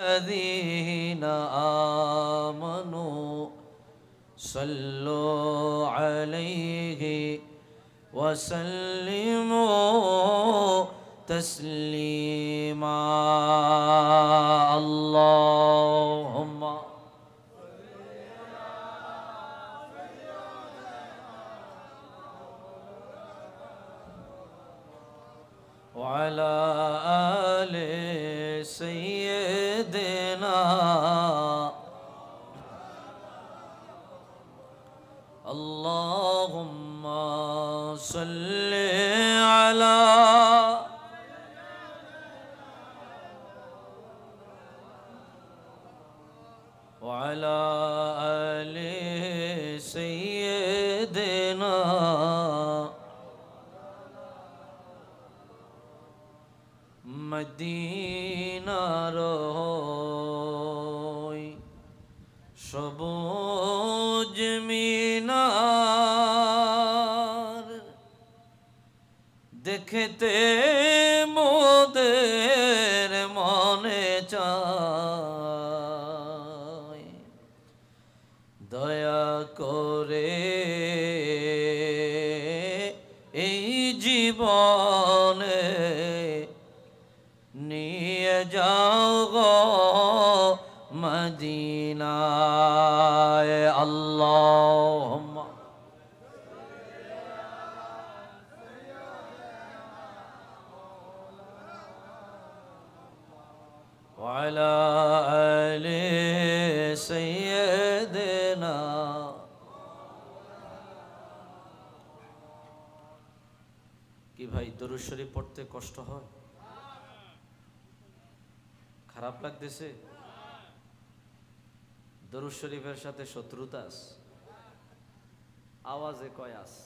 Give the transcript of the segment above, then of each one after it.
الذين آمنوا صلوا عليه وسلموا تسليما اللهم وعلى آل سيدنا اللهم صل على وعلى آل سيدنا মদিনার সবুজ মিনার দেখতে মোদের মনে চায় দয়া করে এই জীবনে নিয়ে যাও গো মদিনায় আল্লাহুম্মা ওয়া আলা আলি সাইয়্যিদিনা। কি ভাই দরুদ শরীফ পড়তে কষ্ট হয়? খারাপ লাগতেছে? দরুদ শরীফের সাথে শত্রুতা আছে? আওয়াজে কয় আছে,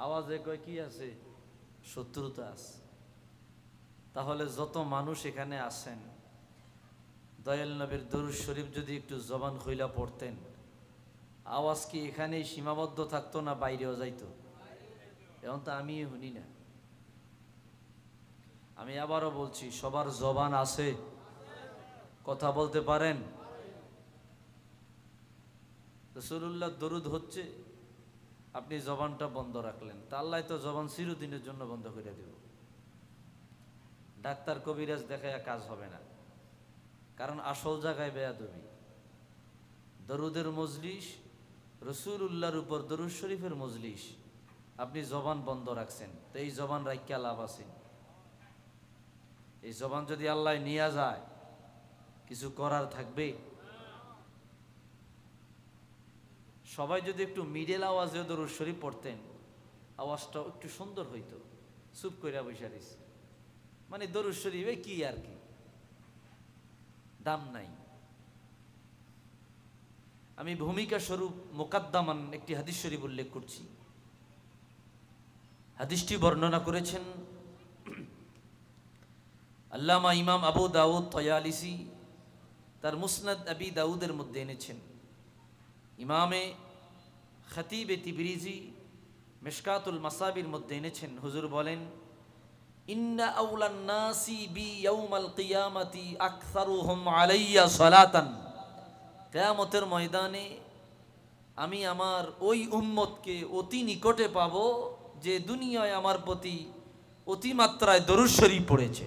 আওয়াজে কয় কি আছে? শত্রুতা আছে। তাহলে যত মানুষ এখানে আছেন দয়াল নবীর দরুদ শরীফ যদি একটু জবান খুইলা পড়তেন, আওয়াজ কি এখানেই সীমাবদ্ধ থাকতো না বাইরেও যাইতো? এখন তো আমি শুনি না। আমি আবারও বলছি, সবার জবান আছে, কথা বলতে পারেন? রাসূলুল্লাহ দরুদ হচ্ছে, আপনি জবানটা বন্ধ রাখলেন, তা আল্লাহ তো জবান চিরদিনের জন্য বন্ধ করে দেব। ডাক্তার কবিরাজ দেখায় কাজ হবে না, কারণ আসল জায়গায় বেয়াদবি। দরুদের মজলিস, রাসূলুল্লাহর উপর দরুদ শরীফের মজলিস, আপনি জবান বন্ধ রাখছেন, তো এই জবান রাখিয়া লাভ আছে? এই জবান যদি আল্লাহ নিয়ে যায় কিছু করার থাকবে? সবাই যদি একটু মিডল আওয়াজে দরুদ শরীফ পড়তেন, আওয়াজটা একটু সুন্দর হইতো। চুপ কইরা বইসা রইছে, মানে দরুদ শরীফে কি আর কি, দাম নাই। আমি ভূমিকা স্বরূপ মুকাদ্দামান একটি হাদিস শরীফ উল্লেখ করছি। হাদিসটি বর্ণনা করেছেন আল্লামা ইমাম আবু দাউদ তয়ালিসি, তার মুসনাদ আবি দাউদের মধ্যে এনেছেন। ইমামে খতিবে তিবরিজি মিশকাতুল মাসাবির মধ্যে এনেছেন। হুজুর বলেন, ইন্না আউলান নাসি বি ইয়াউমাল কিয়ামাতি আকসারুহুম আলাইয়া সালাতান। কিয়ামতের ময়দানে আমি আমার ওই উম্মতকে অতি নিকটে পাবো যে দুনিয়ায় আমার প্রতি অতিমাত্রায় দরুদ শরীফ পড়েছে।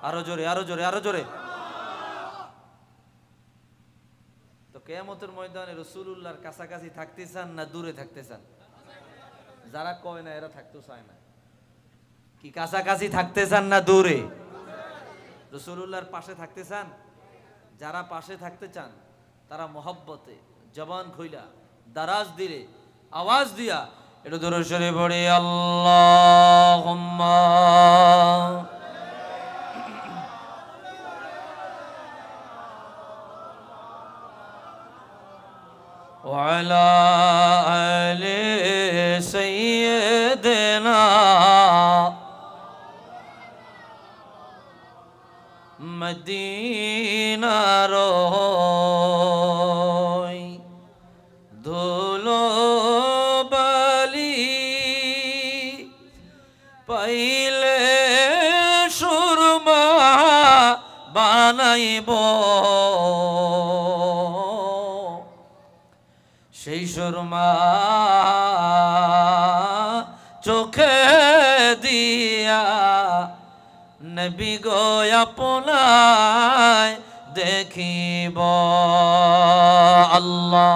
আরো জোরে, আরো জোরে, আরো জোরে। তো কিয়ামতের ময়দানে রাসূলুল্লাহর কাছাকাছি থাকতে চান না দূরে থাকতে চান? যারা কয় না এরা থাকতে চায় না। কি কাছাকাছি থাকতে চান না দূরে? রাসূলুল্লাহর পাশে থাকতে চান? যারা পাশে থাকতে চান তারা মহব্বতে জবান খুইলা দারাজ দিলে আওয়াজ দিয়া এটা দরুদ শরীফ পড়ে আল্লাহুম্মা وعلى آل سيدنا মদিনার ধুলো বালি পাইলে সুরমা পাইব সেই সুরমা চোখে দিয়া নবী গো আপনায় দেখিব আল্লাহ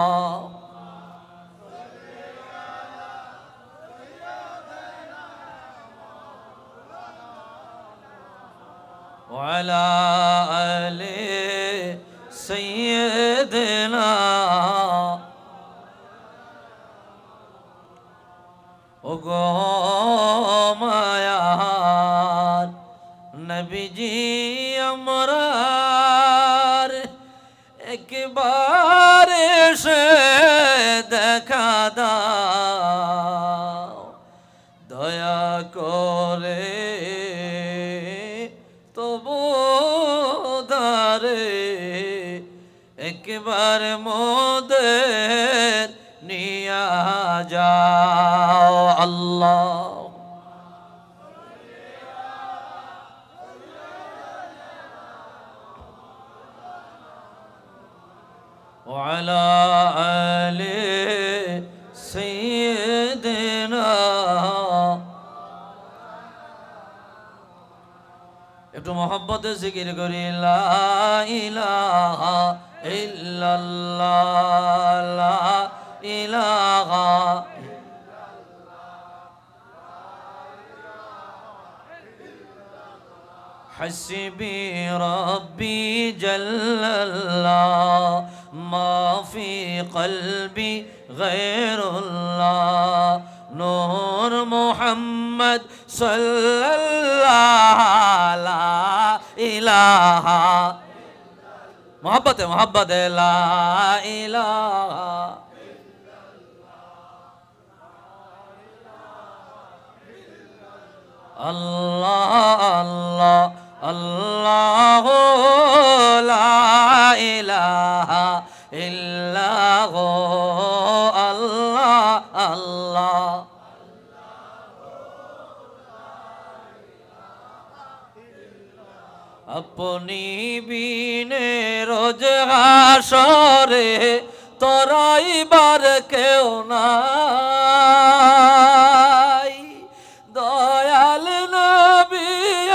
ওয়ালা আলে সাইয়্যিদিনা ও গো মায়ার নবীজি আমরার একবার এসে দেখা দাও দয়া করে তবু দারে একবার মোদের নিয়া যাও আল্লাহ وعلى آل سيدنا একটু মোহাব্বতে জিকির করি লা ইলাহা ইল্লাল্লাহ লা ইলাহা حسبي ربي جل الله ما في قلبي غير الله نور محمد صلى الله لا إله محبت لا إله الله الله الله لا إله إلا هو الله الله अपनी बीने रोज हाशरे तोराई बार क्यों নাই দয়াল নবী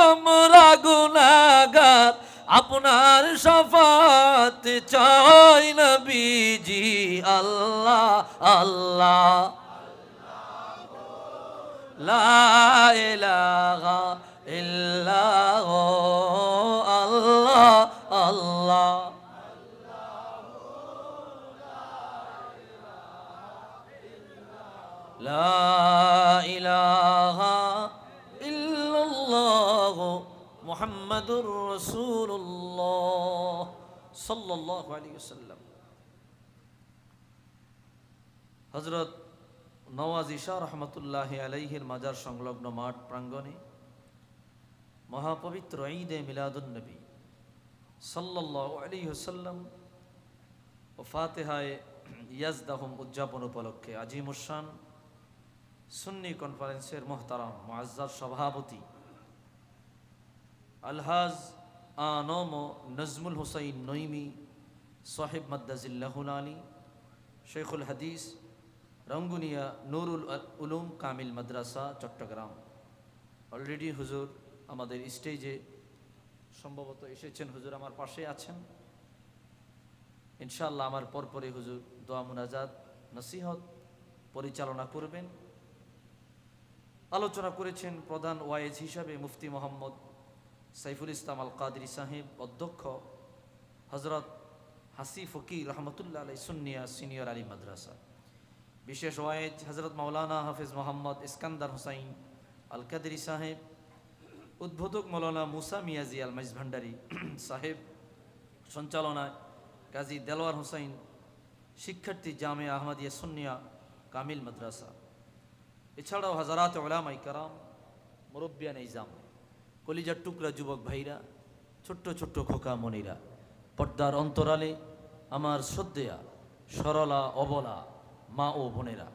আমরা গুনাহগার আপনার শাফাত চাই নবীজি আল্লাহ আল্লাহ লা ইলাহা ইল্লাল্লাহ আল্লাহ আল্লাহ লা ইলাহা ইল্লাল্লাহ মুহাম্মাদুর রাসূলুল্লাহ সাল্লাল্লাহু আলাইহি ওয়াসাল্লাম। হযরত নওয়াজি শাহ রহমতুল্লাহি আলাইহির মাজার সংলগ্ন মাঠ প্রাঙ্গণে মহাপবিত্র ঈদে মিলাদুন নবী সাল্লাল্লাহু আলাইহি ওয়াসাল্লাম ও ফাতিহায়ে ইয়াজদাহুম উদযাপন উপলক্ষে আজিমুশান সুন্নি কনফারেন্সের মোহতারাম মুআজ্জাজ সভাপতি আলহাজ আনম নজমুল হুসাইন নঈমি সাহেব মাদ্দাজিল্লাহুল আলী শেখুল হাদিস রঙ্গুনিয়া নুরুল উলুম কামিল মাদ্রাসা চট্টগ্রাম। অলরেডি হুজুর আমাদের স্টেজে সম্ভবত এসেছেন, হুজুর আমার পাশে আছেন। ইনশাআল্লাহ আমার পরপরে হুজুর দোয়া মুনাজাত নসিহত পরিচালনা করবেন। আলোচনা করেছেন প্রধান ওয়াইজ হিসাবে মুফতি মোহাম্মদ সাইফুল ইসলাম আল কাদরি সাহেব, অধ্যক্ষ হজরত হাসি ফকির রহমতুল্লাহ আলাই সুন্নিয়া সিনিয়র আলী মাদ্রাসা। বিশেষ ওয়াইজ হজরত মাওলানা হাফিজ মোহাম্মদ ইস্কান্দার হুসাইন আল কাদরি সাহেব, উদ্বোধক মৌলানা মুসা মিয়াজি আল মাইজ ভান্ডারি সাহেব, সঞ্চালনায় কাজী দেলোয়ার হুসাইন, শিক্ষার্থী জামে আহমদিয়া সুন্নিয়া কামিল মাদ্রাসা। এছাড়াও হাজারাত উলামায়ে কেরাম, মুরব্বিয়ান ইজাম, কলিজার টুকরা যুবক ভাইরা, ছোট্ট ছোট্ট খোকা মনিরা, পর্দার অন্তরালে আমার শ্রদ্ধেয়া সরলা অবলা মা ও বোনেরা,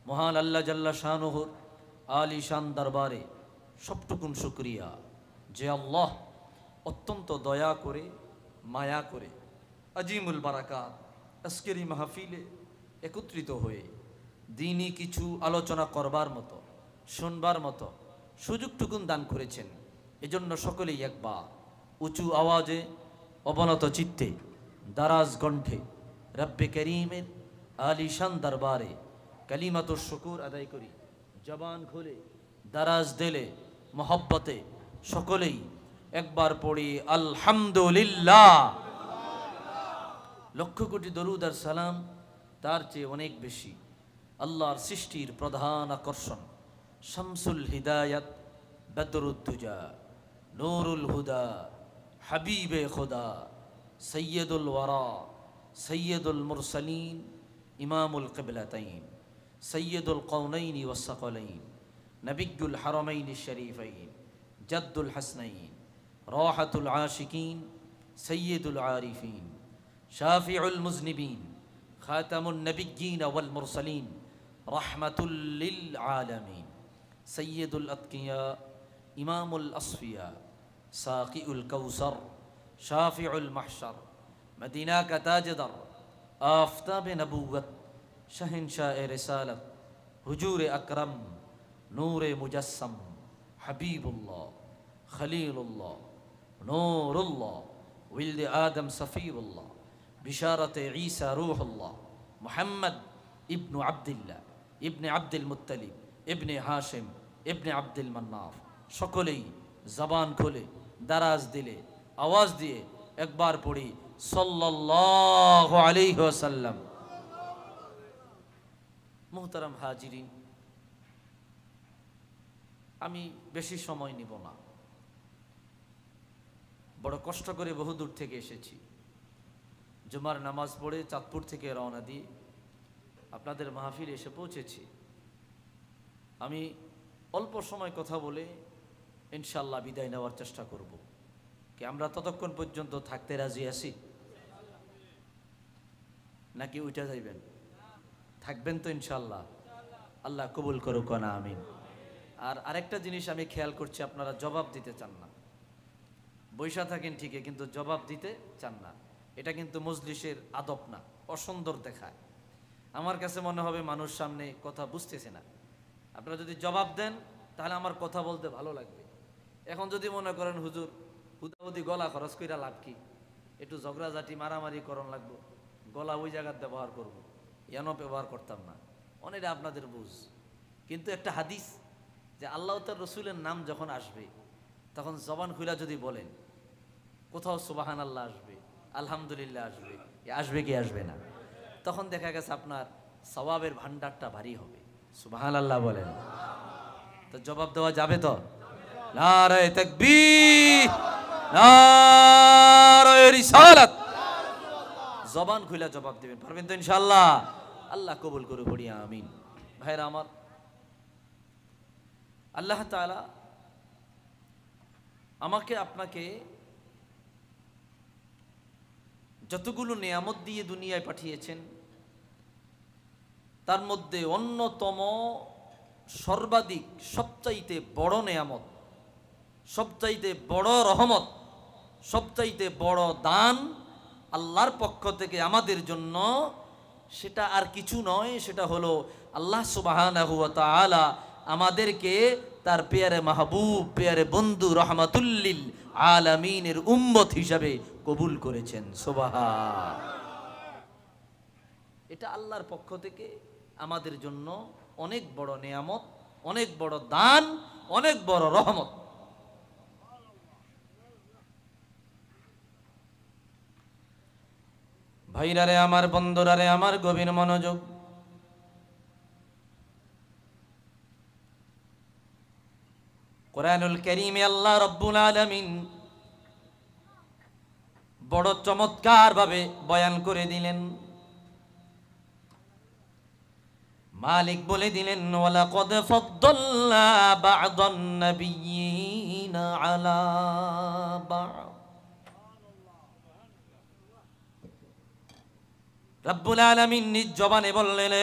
মহান আল্লাহ জাল্লা শানুহুর আলী শান দরবারে সবটুকুন শুকরিয়া যে আল্লাহ অত্যন্ত দয়া করে মায়া করে আজিমুল বারাকাত আজকের এই মাহফিলে একত্রিত হয়ে দিনই কিছু আলোচনা করবার মতো শুনবার মতো সুযোগটুকুন দান করেছেন। এজন্য সকলেই একবার উঁচু আওয়াজে অবনত চিত্তে দারাজ কণ্ঠে রব্বে করিমের আলিশান দরবারে কালিমাতুশ শুকুর আদায় করি। জবান খুলে দারাজ দিলে মোহব্বতে সকলেই একবার পড়ি আলহামদুলিল্লাহ। লক্ষ কোটি দরুদ আর সালাম তার চেয়ে অনেক বেশি আল্লাহর সৃষ্টির প্রধান আকর্ষণ শামসুল হিদায়াত বদরুদ্দুজা নূরুল হুদা হাবিবে খুদা সৈয়দুল ওয়ারা সৈয়দুল মুরসালিন ইমামুল কিবলাতাইন সৈয়দুল কওনাইন ওয়াস সাকলাইন নবিয়ুল হারামাইন শরীফাইন জাদ্দুল হাসনাইন রাহাতুল আশিকিন সৈয়দুল আরিফিন শাফিউল মুজনিবিন খাতামুন নবিয়্যিন ওয়াল মুরসালিন রাহমাতুল লিল আলামিন সৈয়দুল আতকিয়া ইমামুল আসফিয়া সাকিউল কাউসার শাফিউল মাহশর মদিনা কা তাজদার আফতাব নবুওয়ত শহনशाह रिसालत हुजूर अकरम नूर मुजस्सम हबीबुल्लाह खलीलुल्लाह नूरुल्लाह विल्द आदम सफ़ीरुल्लाह बिशारत ईसा रूहुल्लाह मुहम्मद इब्न अब्दुल्लाह इब्न अब्दुल मुत्तलिब इब्न हाशिम इब्न अब्दुल मन्नाफ सकलेई जबान खोले दराज दिले आवाज दिए एक बार पढ़ी सल्लल्लाहु अलैहि वसल्लम। मुहतरम हाजिरिन आमी बेशी समय निब ना बड़ कष्ट करे बहु दूर थेके एसेछि जुमार नामाज पढ़े चाँदपुर थेके रওনা दिए आपनादेर महफिले एसे पौঁছেছি। आमी अल्प समय कथा बोले इनशाल्लाह बिदाय नेওয়ার চেষ্টা करब कि आमरा ततक्षण पर्यन्त थाकते राजी आछि नाकि उठे जाइबेन থাকবেন তো ইনশাআল্লাহ। আল্লাহ কবুল করুক না আমিন। আর আরেকটা জিনিস আমি খেয়াল করছি আপনারা জবাব দিতে চান না, বৈশা থাকেন ঠিকই কিন্তু জবাব দিতে চান না। এটা কিন্তু মজলিসের আদব না, অসুন্দর দেখায়। আমার কাছে মনে হবে মানুষ সামনে কথা বুঝতেছে না। আপনারা যদি জবাব দেন তাহলে আমার কথা বলতে ভালো লাগবে। এখন যদি মনে করেন হুজুর হুদাহুদি গলা খরচ কইরা লাভ কি, একটু ঝগড়াঝাটি মারামারি করণ লাগবো, গলা ওই জায়গায় ব্যবহার করবো, ইয়ানো ব্যবহার করতাম না, অনেকটা আপনাদের বুঝ। কিন্তু একটা হাদিস যে আল্লাহ তার রসুলের নাম যখন আসবে তখন জবান খুলা যদি বলেন, কোথাও সুবাহান আল্লাহ আসবে, আলহামদুলিল্লাহ আসবে, আসবে কি আসবে না, তখন দেখা গেছে আপনার সওয়াবের ভান্ডারটা ভারী হবে। সুবহান আল্লাহ বলেন। তো জবাব দেওয়া যাবে তো? নারে তাকবীর, নারে রিসালাত। জবান খুলে জবাব দিবেন, পারবেন তো ইনশাআল্লাহ? আল্লাহ কবুল করে পড়ি আমিন। ভাইরা আমার, আল্লাহ তাআলা আমাকে আপনাকে যতগুলো নিয়ামত দিয়ে দুনিয়ায় পাঠিয়েছেন তার মধ্যে অন্যতম সর্বাধিক সবচাইতে বড় নিয়ামত, সবচাইতে বড় রহমত, সবচাইতে বড় দান আল্লাহর পক্ষ থেকে আমাদের জন্য, সেটা আর কিছু নয়, সেটা হলো আল্লাহ সুবহানাহু ওয়া তাআলা আমাদেরকে তার পেয়ারে মাহবুব, পেয়ারে বন্ধু, রহমাতুল লিল আলামিনের উম্মত হিসাবে কবুল করেছেন। সুবহান। এটা আল্লাহর পক্ষ থেকে আমাদের জন্য অনেক বড় নিয়ামত, অনেক বড় দান, অনেক বড় রহমত। ভাইরারে আমার, বন্ধুরারে আমার, গভীর মনোযোগ। কোরআনুল কারীমে আল্লাহ রাব্বুল আলামিন বড় চমৎকার ভাবে বয়ান করে দিলেন। মালিক বলে দিলেন, ওয়ালাকাদ ফাদ্দালনা বা'দান নাবিয়্যিনা আলা বা'দ। রব্বুল আলামিন নিজ জবানে বললেন,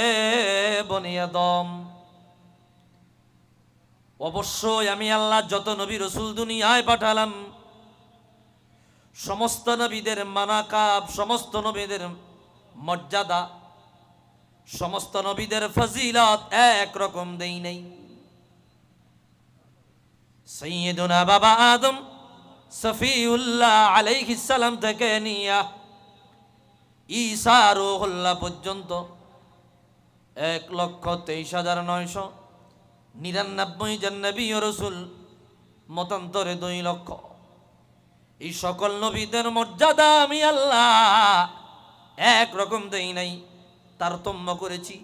বনি আদম, অবশ্যই আমি আল্লাহ যত নবী রাসূল দুনিয়ায় পাঠালাম সমস্ত নবীদের মানাকাব, সমস্ত নবীদের মর্যাদা, সমস্ত নবীদের ফজিলত এক রকম দেই নাই। সাইয়্যিদুনা বাবা আদম সফিউল্লাহ আলাইহিস সালাম থেকে নিয়া ঈসা রূহুল্লাহ পর্যন্ত 1,23,999 জন নবী ও রাসূল, মতান্তরে 2 লক্ষ। এই সকল নবীদের মর্যাদা আমি আল্লাহ এক রকম দেই নাই, তারতম্য করেছি,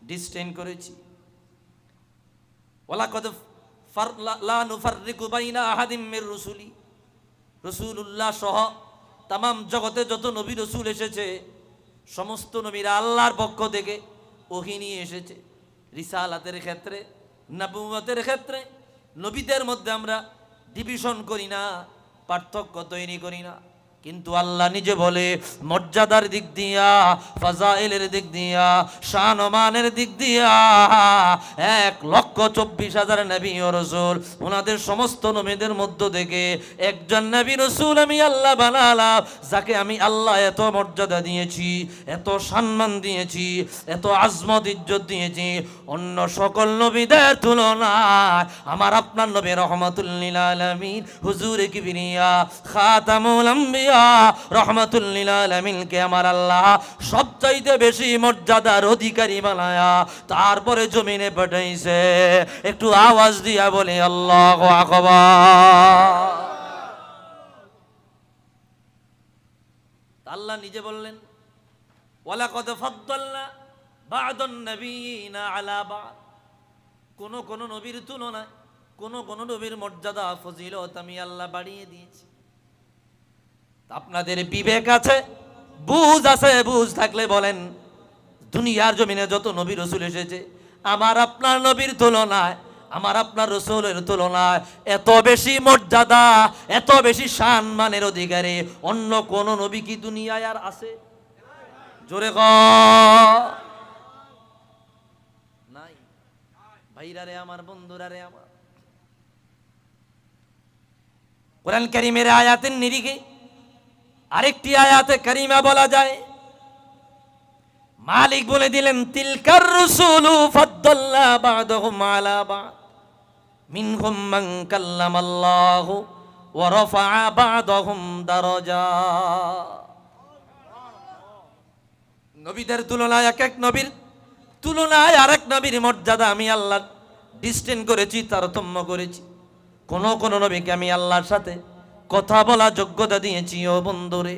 ডিসটেন্স করেছি। ওয়ালাকাদ লা নুফাররিকু বাইনা আহাদিম মির রুসুলি, রাসূলুল্লাহ সহ তামাম জগতে যত নবী রাসূল এসেছে সমস্ত নবীরা আল্লাহর পক্ষ থেকে ওহী নিয়ে এসেছে। রিসালাতের ক্ষেত্রে, নবুয়তের ক্ষেত্রে নবীদের মধ্যে আমরা ডিভিশন করি না, পার্থক্য তৈরি করি না। কিন্তু আল্লাহ নিজে বলে মর্যাদার দিক দিয়া, ফাজাইলের দিক দিয়া, শান ও মানের দিক দিয়া 1,24,000 নবী ও রাসূল, ওনাদের সমস্ত নবীদের মধ্য থেকে একজন নবী রাসূল আমি আল্লাহ বানালাম, যাকে আমি আল্লাহ এত মর্যাদা দিয়েছি, এত সম্মান দিয়েছি, এত আজমত ইজ্জত দিয়েছি, অন্য সকল নবীদের তুলনায় আমার আপনার নবী রহমাতুল লিল আলামিন হুজুরে কিবরিয়া খাতামুল আম্বিয়া রহমাতুল লিল আলামিন কে আমার আল্লাহ সবচাইতে বেশি মর্যাদার অধিকারী বানায়া তারপরে জমিনে পাঠাইছে। একটু আওয়াজ দিয়া বলে আল্লাহু আকবার। আল্লাহ নিজে বললেন ওয়ালাকাদ ফাদ্দালনা বা'দান নাবিয়িনা আলা বা'দ, কোন কোন নবীর তুলনায় কোন কোন নবীর মর্যাদা ফজিলত আমি আল্লাহ বাড়িয়ে দিয়েছি। আপনাদের বিবেক আছে, বুঝ আছে, বুঝ থাকলে বলেন দুনিয়ার জমিনে যত নবী রাসূল এসেছে আমার আপনার নবীর তুলনায়, আমার আপনার রাসূলের তুলনায় এত বেশি মর্যাদা, এত বেশি সম্মানের অধিকারী অন্য কোন নবী কি দুনিয়ায় আর আছে? জোরে কর নাই। ভাইরা রে আমার, বন্ধুরা রে আমার, কোরআন কারীমের আয়াতের নিরিখে আরেকটি আয়াতে কারিমা বলা যায়, মালিক বলে দিলেন তিলকার রুসুলু ফাদ্দালনা বা'দাহুম আলা বা'দ মিনহুম মান কাল্লামাল্লাহু ওয়া রাফা'a বা'দাহুম দারাজাত। নবীদের তুলনায় এক এক নবীর তুলনায় আরেক নবীর মর্যাদা আমি আল্লাহ ডিসটেন্স করেছি, তারতম্য করেছি। কোন কোন নবীকে আমি আল্লাহর সাথে কথা বলা যোগ্যতা দিয়েছি। ও বন্ধুরে,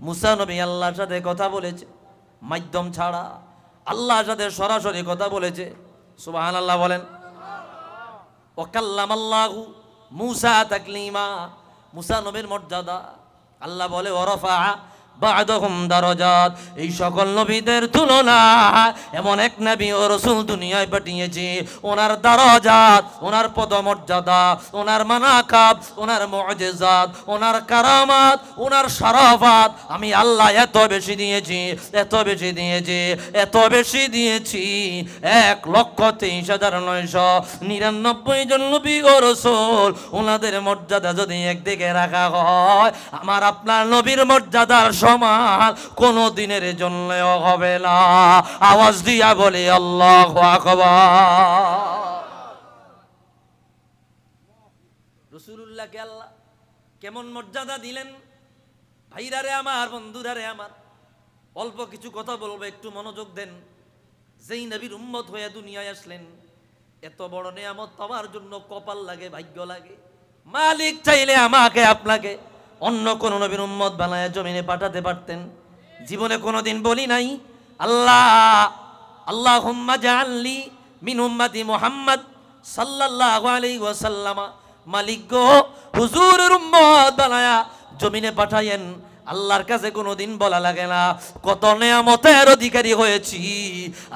মুসা নবী আল্লাহর সাথে কথা বলেছে মাধ্যম ছাড়া, আল্লাহর সাথে সরাসরি কথা বলেছে। সুবহানাল্লাহ বলেন। ওয়া কাল্লামাল্লাহু মুসা তাকলিমা, মুসা নবীর মর্যাদা আল্লাহ বলে ওয়া রাফা'a বা'দাহুম দারাজাত। এই সকল নবীদের তুলনায় এমন এক নবী ও রাসূল দুনিয়ায় পাঠিয়েছি, ওনার দারাজাত, ওনার পদমর্যাদা, ওনার মানাকাব, ওনার মুআজিজাত, ওনার কারামাত, ওনার শরাফাত আমি আল্লাহ এত বেশি দিয়েছি, এত বেশি দিয়েছি, এত বেশি দিয়েছি 1,23,999 জন নবী ও রাসূল। ওনাদের মর্যাদা যদি একদিকে রাখা হয়, আমার আপনার নবীর মর্যাদার সমান কোন দিনের জন্যও হবে না। আওয়াজ দিয়া বলে আল্লাহু আকবার। রাসূলুল্লাহকে আল্লাহ কেমন মর্যাদা দিলেন। ভাইরা রে আমার, বন্ধুরা রে আমার, অল্প কিছু কথা বলবো, একটু মনোযোগ দেন। যেই নবীর উম্মত হয়ে দুনিয়ায় আসলেন, এত বড় নিয়ামত পাওয়ার জন্য কপাল লাগে, ভাগ্য লাগে। মালিক চাইলে আমাকে আপনাকে অন্য কোন নবীর উম্মত বানায় জমিনে পাঠাতে পারতেন। জীবনে কোনোদিন বলি নাই আল্লাহ আল্লাহুম্মা জাআলনি মিন উম্মতি মুহাম্মদ সাল্লাল্লাহু আলাইহি ওয়াসাল্লাম, মালিক গো হুজুরের উম্মত বানায়া জমিনে পাঠায়েন। আল্লাহর কাছে কোনোদিন বলা লাগে না কত নেয়ামতের অধিকারী হয়েছি।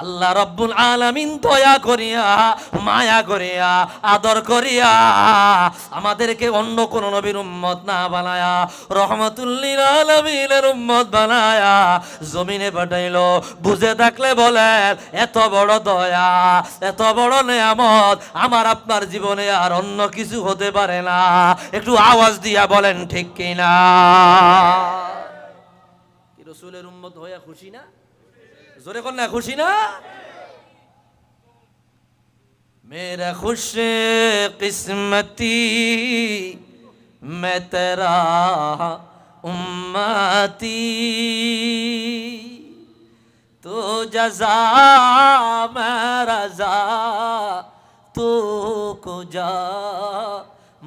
আল্লাহ রাব্বুল আলামিন দয়া করিয়া মায়া করিয়া আদর করিয়া আমাদেরকে অন্য কোন নবীর উম্মত না বানায়া রহমাতুল লিল আলামিনের উম্মত বানায়া জমিনে পাঠাইলো। বুঝে থাকলে বলেন এত বড় দয়া, এত বড় নেয়ামত আমার আপনার জীবনে আর অন্য কিছু হতে পারে না। একটু আওয়াজ দিয়া বলেন ঠিক কিনা? কি রাসূলের উম্মত হইয়া খুশি না? জোরে কোন না খুশি না? মেরা খুশ কিসমতি মে তেরা উম্মতি তো জজা মেরা যা তো কো যা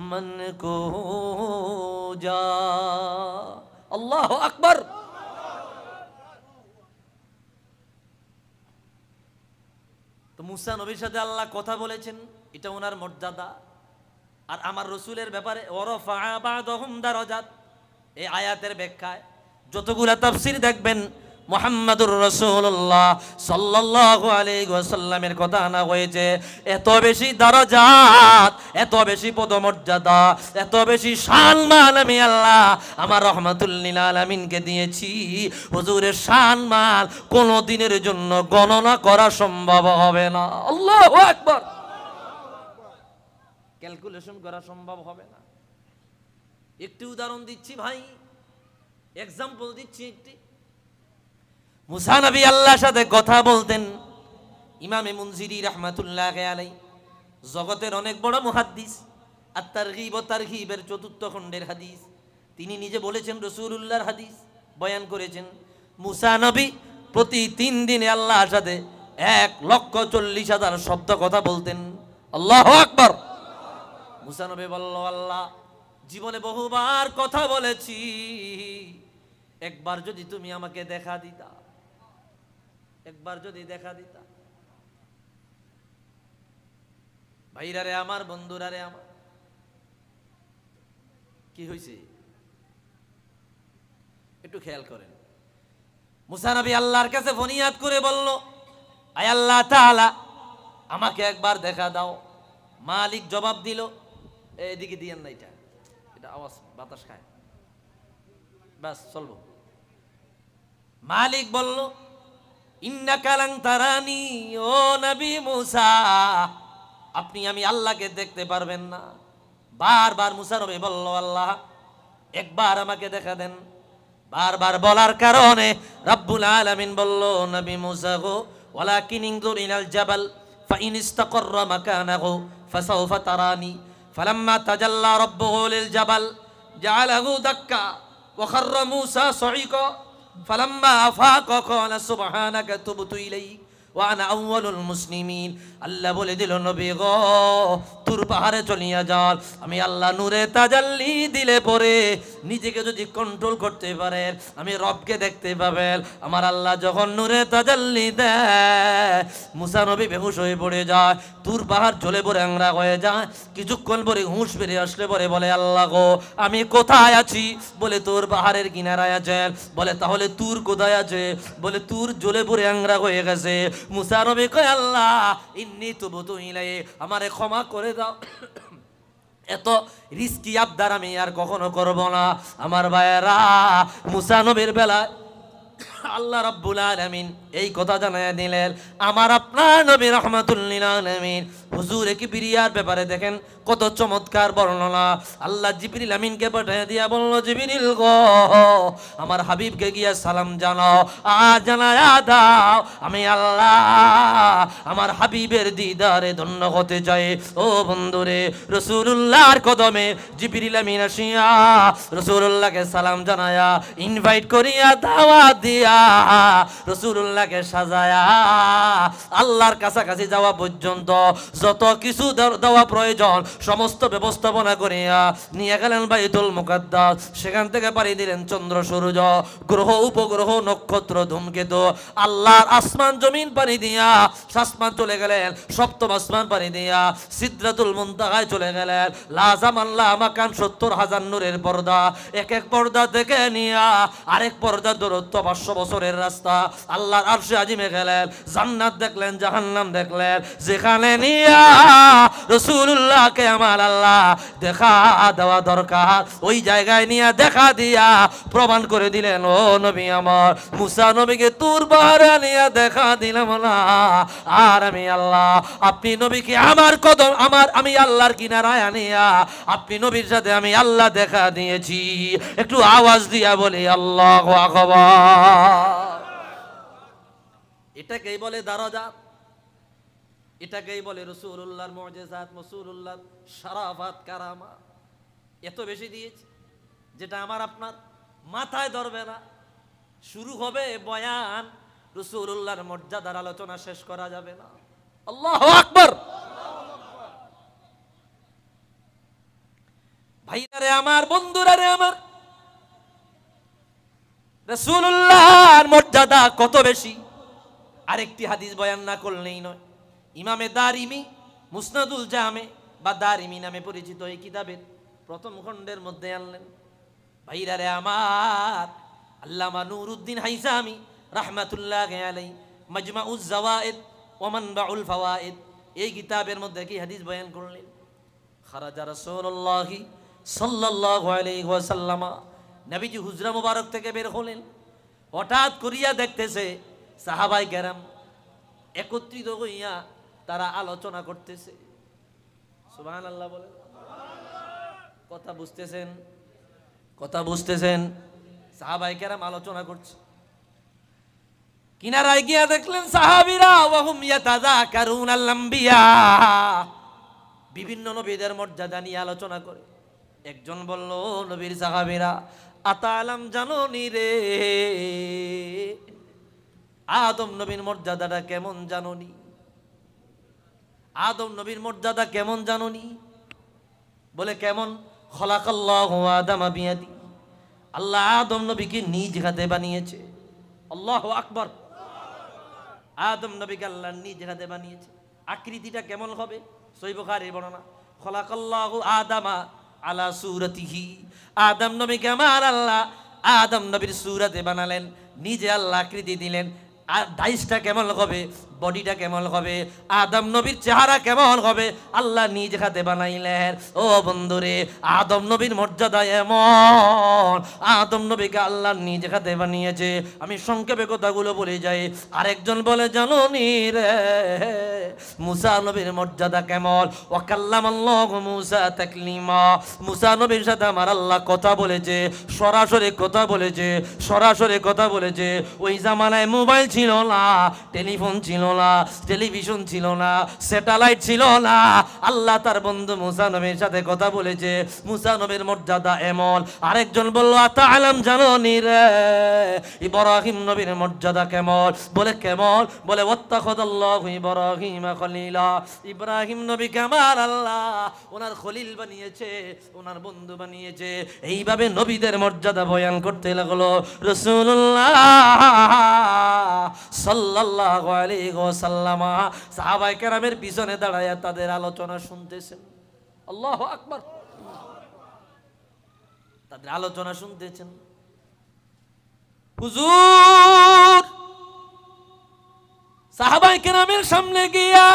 মন কো যা। আল্লাহু আকবার। তো মুসা নবীর সাথে আল্লাহ কথা বলেছেন, এটা ওনার মর্যাদা। আর আমার রসুলের ব্যাপারে ওয়ারফা বা'দাহুম দারাজাত, এই আয়াতের ব্যাখ্যায় যতগুলা তাফসীর দেখবেন মুহাম্মাদুর রাসূলুল্লাহ সাল্লাল্লাহু আলাইহি ওয়াসাল্লামের কথা আনা হয়েছে। এত বেশি দরজাত, এত বেশি পদমর্যাদা, এত বেশি সম্মান আমি আল্লাহ আমার রহমাতুল লিল আলামিনকে দিয়েছি। হুজুরের সম্মান কোন দিনের জন্য গণনা করা সম্ভব হবে না। আল্লাহু আকবার। ক্যালকুলেশন করা সম্ভব হবে না। একটি উদাহরণ দিচ্ছি ভাই, এক্সাম্পল দিচ্ছি একটি। মুসা নবী আল্লাহর সাথে কথা বলতেন। ইমামে মুনজিরি রাহমাতুল্লাহি আলাইহি জগতের অনেক বড় মুহাদ্দিস, আত-তারগীব ওয়া তারহিবের ৪র্থ খণ্ডের হাদিস তিনি নিজে বলেছেন, রাসূলুল্লাহর হাদিস বয়ান করেছেন। মুসা নবী প্রতি ৩ দিনে আল্লাহর সাথে ১,৪০,০০০ শব্দ কথা বলতেন। আল্লাহু আকবার। মুসা নবী বলল, আল্লাহ জীবনে বহুবার কথা বলেছি, একবার যদি তুমি আমাকে দেখা দিতা, একবার যদি দেখা দিতা। ভাইরা রে আমার, বন্ধুরা রে আমার, কি হয়েছে একটু খেয়াল করেন। মুসা নবী আল্লাহর কাছে ফরিয়াদ করে বলল, আয় আল্লাহ তাআলা আমাকে একবার দেখা দাও। মালিক জবাব দিল, এদিকে দিয়েন না, এটা এটা আওয়াজ বাতাস খায়, বাস চলবো। মালিক বলল, ইন্নাকা লান তারানি, ও নবী মুসা আপনি আমি আল্লাহকে দেখতে পারবেন না। বারবার মুসা নবী বলল, আল্লাহ একবার আমাকে দেখা দেন। বারবার বলার কারণে রব্বুল আলামিন বলল, নবী মুসা গো ওয়ালাকিন ইনজুর ইলাল জাবাল ফাইন ইসতাকাররা মাকানাহু ফাসাউফা তারানি। ফালাম্মা তাজাল্লা রাব্বুহু লিল জাবাল জাআলাহু দাক্কা ওয়া খাররা মুসা সাঈকা ফালাম্মা আফাকা ক্বালা সুবহানাকা তুবতু ইলাইক ওয়া আনা আউয়ালুল মুসলিমিন। আল্লাহ বলে দিল, নবী গো তুর পাহাড়ে চলিয়া যান, আমি আল্লাহ নূরে তাজাল্লি দিলে পরে নিজেকে যদি কন্ট্রোল করতে পারেন আমি রবকে দেখতে পাবেন। আমার আল্লাহ যখন নূরে তাজাল্লি দেয় মুসা নবী বেহুশ হয়ে পড়ে যায়, তুর পাহাড় জ্বলে পড়ে আংরা হয়ে যায়। কিছুক্ষণ পরে হুঁশ বেরিয়ে আসলে পরে বলে, আল্লাহ গো আমি কোথায় আছি? বলে তোর পাহাড়ের কিনারায় আছেন। বলে তাহলে তুর কোথায় আছে? বলে তুর জ্বলে পড়ে আংরা হয়ে গেছে। মুসা নবী কয়, আল্লাহ ইন্নী তুবতু ইলাইক, আমারে ক্ষমা করে দাও, এত রিস্কি আবদার আমি আর কখনো করব না। আমার ভাইয়েরা, মুসা নবীর বেলায় আল্লাহ রাব্বুল আলামিন এই কথা জানায় দিলেন। আমার আপনার নবী রাহমাতুল লিল আলামিন হুজুর কিবরিয়ার ব্যাপারে দেখেন কত চমৎকার বর্ণনা। আল্লাহ জিবরিল আমিনকে পাঠিয়ে দিয়া বলল, জিবরিল গো আমার হাবিবকে গিয়া সালাম জানাও, জানায়া দাও আমি আল্লাহ আমার হাবিবের দিদারে ধন্য হতে চাই। ও বন্ধুরে, রাসূলুল্লাহর কদমে জিবরিল আমিন আসিয়া রাসূলুল্লাহকে সালাম জানায়া ইনভাইট করিয়া দাওয়াত দিয়া দিয়া রাসূলুল্লাহকে সাজায়া আল্লাহর কাছাকাছি যাওয়া পর্যন্ত যত কিছু দেওয়া প্রয়োজন সমস্ত ব্যবস্থাপনা করিয়া নিয়ে গেলেন বাইতুল মুকাদ্দাস। সেখান থেকে পাড়ি দিলেন চন্দ্র সূর্য গ্রহ উপগ্রহ নক্ষত্র ধূমকেতু আল্লাহর আসমান জমিন পাড়ি দিয়া আসমান চলে গেলেন, সপ্তম আসমান পাড়ি দিয়া সিদরাতুল মুনতাহায় চলে গেলেন। লা জামান লা মাকান ৭০,০০০ নূরের পর্দা, এক এক পর্দা থেকে নিয়া আরেক পর্দা দূরত্ব ৫০০ বছরের রাস্তা। আল্লাহর আরশে আজিমে গেলেন, জান্নাত দেখলেন, জাহান্নাম দেখলেন। যেখানে নিয়া রাসূলুল্লাহকে আমার আল্লাহ দেখা দেওয়া দরকার ওই জায়গায় নিয়ে দেখা দিয়া প্রমাণ করে দিলেন, ও নবী আমার মুসা নবীকে তুর পাহাড়ে নিয়ে দেখা দিলাম না, আর আমি আল্লাহ আপনি নবীকে আমার কদম আমি আল্লাহর কিনারায় আনিয়া আপনি নবীর সাথে আমি আল্লাহ দেখা দিয়েছি। একটু আওয়াজ দিয়া বলি আল্লাহু আকবার। এটাকেই বলে দারাজাত, এটাকেই বলে রাসূলুল্লাহর মুজিজাত, রাসূলুল্লাহর শারাফাত কারামা। এত বেশি দিয়েছে যেটা আমার আপনার মাথায় ধরবে না। শুরু হবে বয়ান, রাসূলুল্লাহর মর্যাদার আলোচনা শেষ করা যাবে না। আল্লাহু আকবার। ভাইরারে আমার, বন্ধুরারে আমার, রাসূলুল্লাহর মর্যাদা কত বেশি আরেকটি হাদিস বয়ান না করলেই নয়। ইমামে দারিমি মুসনাদুল জামে বা দারিমি নামে পরিচিত এই কিতাবের প্রথম খণ্ডের মধ্যে আনলেন। ভাইরারে আমার, আল্লামা নুরউদ্দিন হাইসামি রাহমাতুল্লাহি আলাইহি মাজমাউজ জাওয়ায়েদ ওয়া মানবাউল ফাওয়ায়েদ এই কিতাবের মধ্যে কি হাদিস বয়ান করলেন। খারাজা রাসূলুল্লাহি সাল্লাল্লাহু আলাইহি ওয়াসাল্লাম, নবীজি হুজরা মুবারক থেকে বের হলেন। হঠাৎ করিয়া দেখতেছে সাহাবায়ে কেরাম একত্রিত হইয়া তারা আলোচনা করতেছে। সুবহানাল্লাহ বলেন। কথা বুঝতেছেন? কথা বুঝতেছেন? সাহাবায়ে কেরাম আলোচনা করছে। কিনারায় গিয়া দেখলেন সাহাবীরা ওয়াহুম ইয়াতাযাকারুনাল আম্বিয়া, বিভিন্ন নবীদের মর্যাদা নিয়ে আলোচনা করে। একজন বলল, নবীর সাহাবীরা আতালাম জানোনি রে, আদম নবীর মর্যাদাটা কেমন জানোনি? আদম নবীর মর্যাদা কেমন জানোনি? বলে কেমন? খলাকাল্লাহু আদামা বিয়াদি, আল্লাহ আদম নবীকে নিজ হাতে বানিয়েছে। আল্লাহু আকবার। আদম নবীকে আল্লাহ নিজ হাতে বানিয়েছে। আকৃতিটা কেমন হবে? সহিহ বুখারীর বর্ণনা, খলাকাল্লাহু আদামা আলা সূরাতিহি, আদম নবীকে আমার আল্লাহ আদম নবীর সূরাতে বানালেন, নিজে আল্লাহ আকৃতি দিলেন। আর ডাইসটা কেমন হবে, বডিটা কেমন হবে, আদম নবীর চেহারা কেমন হবে, আল্লাহ নিজ হাতে বানাইলেন। ও বন্ধুরে, আদম নবীর মর্যাদা এমন, আদম নবীকে আল্লাহ নিজ হাতে বানিয়েছে। আমি সংক্ষেপে কথাগুলো বলে যাই। আরেকজন বলে, জানোনি রে মুসা নবীর মর্যাদা কেমন? ওয়াকাল্লামাল্লাহু মুসা তাকলিমা, মুসা নবীর সাথে আমার আল্লাহ কথা বলেছে, সরাসরি কথা বলেছে, সরাসরি কথা বলেছে। ওই জামানায় মোবাইল ছিল না, টেলিফোন ছিল না, টেলিভিশন ছিল না, স্যাটেলাইট ছিল না। আল্লাহ তার বন্ধু মুসা নবীর সাথে কথা বলেছে। মুসা নবীর মর্যাদা এমন। আরেকজন বলল, আতালাম জানোনি রে ইব্রাহিম নবীর মর্যাদা কেমন? বলে কেমন? বলে ওয়াত্তাখাযাল্লাহু ইব্রাহিমা খলিলা, ইব্রাহিম নবীকে আমার আল্লাহ ওনার খলিল বানিয়েছে, ওনার বন্ধু বানিয়েছে। এইভাবে নবীদের মর্যাদা বয়ান করতে লাগলো রাসূলুল্লাহ সাল্লাল্লাহু আলাইহি ওয়াসাল্লাম। সাহাবায়ে কেরামের পিছনে দাঁড়ায়া তাদের আলোচনা শুনতেছেন। আল্লাহু আকবার। তাদের আলোচনা শুনতেছেন। হুজুর সাহাবায়ে কেরামের সামনে গিয়া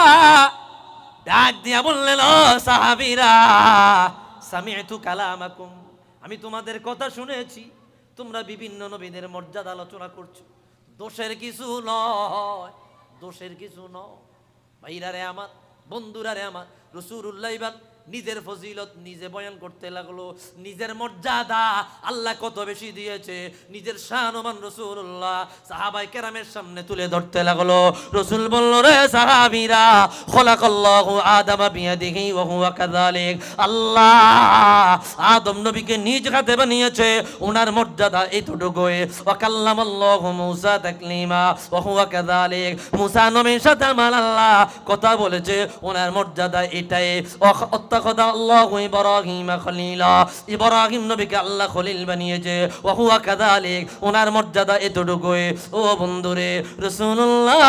ডাক দিয়া বললেন, ও সাহাবীরা, সামি'তু কালামাকুম, আমি তোমাদের কথা শুনেছি। তোমরা বিভিন্ন নবীদের মর্যাদা আলোচনা করছো। দোষের কিছু নয়, দোষের কিছু নয়। ভাইরারে আমার, বন্ধুরারে আমার, রাসূলুল্লাহ এবার নিজের ফজিলত নিজে বয়ান করতে লাগলো, নিজের মর্যাদা আল্লাহ কত বেশি দিয়েছে, নিজের শানমান রাসূলুল্লাহ সাহাবায়ে কেরামের সামনে তুলে ধরতে লাগলো। রাসূল বলল, রে সাহাবীরা, খলাকাল্লাহু আদামা বিয়াদিহি ওয়া হুয়া কাযালিক, আল্লাহ আদম নবীকে নিজ হাতে বানিয়েছে, ওনার মর্যাদা এতটুকুই। ওয়া কাল্লামাল্লাহু মূসা তাকলিমা ওয়া হুয়া কাযালিক, মূসা নবীর সাথে আমার আল্লাহ কথা বলেছে, ওনার মর্যাদা এটাই। ওয়াত্তাখাযা আল্লাহু ইব্রাহিমা খলিলা, ইব্রাহিম নবীকে আল্লাহ খলিল বানিয়েছে, ওয়া হুয়া কাযালিক, ওনার মর্যাদা এতটুকুই। ও বন্ধুরে, রাসূলুল্লাহ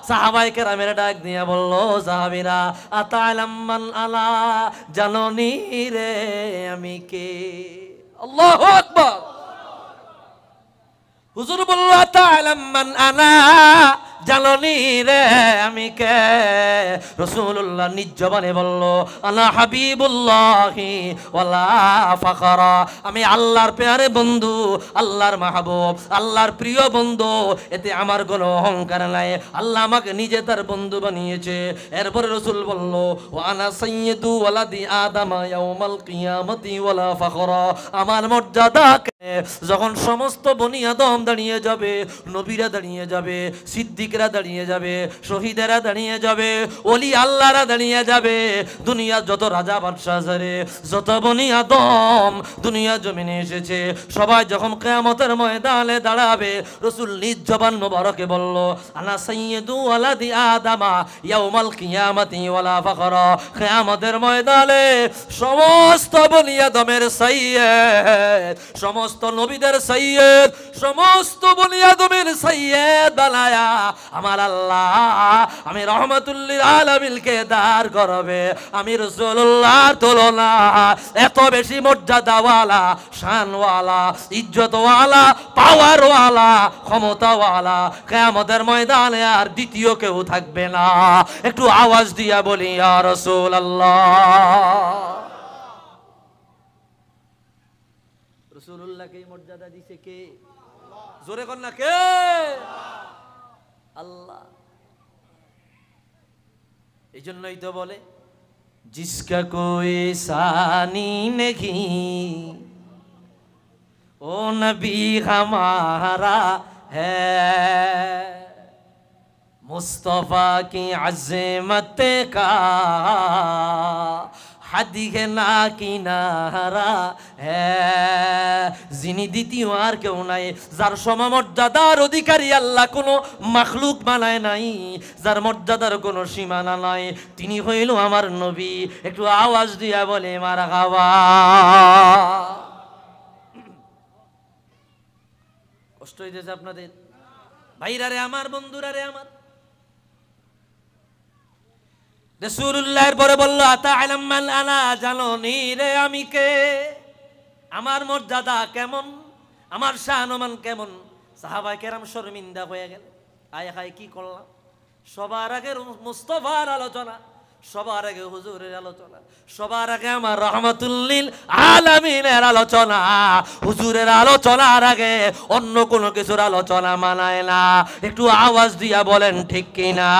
সাহাবায়ে কেরামের ডাক দিয়া বলল, সাহাবীরা, আতা'লাম মান আলা, জাননি রে আমি কে? আল্লাহু আকবার। হুজুর বলল, আতা'লাম মান আনা, জাননি রে আমি কে? রাসূলুল্লাহ নিজ জবানে বলল, আনা হাবিবুল্লাহি ওয়ালা ফাখরা, আমি আল্লাহর পেয়ারে বন্ধু, আল্লাহর মাহবুব, আল্লাহর প্রিয় বন্ধু, এতে আমার কোনো অহংকার নাই, আল্লাহ আমাকে নিজে তার বন্ধু বানিয়েছে। এরপরে রাসূল বলল, ওয়া আনা সাইয়্যিদু ওয়ালাদি আদম ইয়াউমাল কিয়ামতি ওয়ালা ফাখরা, আমার মর্যাদা যখন সমস্ত বনি আদম দাঁড়িয়ে যাবে, নবীরা দাঁড়িয়ে যাবে, সিদ্দিকরা দাঁড়িয়ে যাবে, শহীদেরা দাঁড়িয়ে যাবে, ওলি আল্লাহরা দাঁড়িয়ে যাবে, দুনিয়া যত রাজা বাদশাহ আছে, যত বনি আদম দুনিয়া জমিনে এসেছে, সবাই যখন কিয়ামতের ময়দানে দাঁড়াবে, রাসূল নিজ জবান মোবারকে বলল, আনা সাইয়্যিদু ওয়ালাদি আদমা ইয়াউমাল কিয়ামতি ওয়ালা ফাখরা, কিয়ামতের ময়দানে সমস্ত বনি আদমের সাইয়্যিদ, সমস্ত নবীদের সাইয়্যিদ, সমস্ত বনি আদমের সাইয়্যিদ বানায়া আমার আল্লাহ আমি রাহমাতুল লিল আলামিনকে দাঁড় করবে। আমি রাসূলুল্লাহর তুলনা এত বেশি মর্যাদাওয়ালা, শানওয়ালা, ইজ্জতওয়ালা, পাওয়ারওয়ালা, ক্ষমতাওয়ালা কিয়ামতের ময়দানে আর দ্বিতীয় কেউ থাকবে না। একটু আওয়াজ দিয়া বলি, ইয়া রাসূলুল্লাহ। রাসূলুল্লাহকে মর্যাদা দিছে কে? জোরে কর না, কে? আল্লাহ। এই জন্যই তো বলে, জিসকা কোই সানি নেহি ও নবী হামারা হ্যায়, মুস্তফা কি আজমত কা হাদিহে না কিনারা হ্যাঁ, যিনি দ্বিতীয় আর কেউ নাই, যার সমমর্যাদার অধিকারী আল্লাহ কোনো মাখলুক বানায় নাই, যার মর্যাদার কোনো সীমানা নাই, তিনি হইল আমার নবী। একটু আওয়াজ দিয়া বলে মারহাবা। কষ্ট হইতেছে আপনাদের? ভাইরা রে আমার, বন্ধুরা রে আমার, রাসূলুল্লাহর পরে বলল, আতা'লাম মান আনা, জানোনি রে আমি কে? আমার মর্যাদা কেমন, আমার শানমান কেমন? সাহাবায়ে কেরাম শর্মিন্দা হয়ে গেল, আয় হায় কি করলাম। সবার আগে মুস্তাফার আলোচনা, সবার আগে হুজুরের আলোচনা, সবার আগে আমার রাহমাতুল লিল আলামিনের আলোচনা। হুজুরের আলোচনার আগে অন্য কোনো কিছুর আলোচনা মানায় না। একটু আওয়াজ দিয়া বলেন ঠিক কিনা?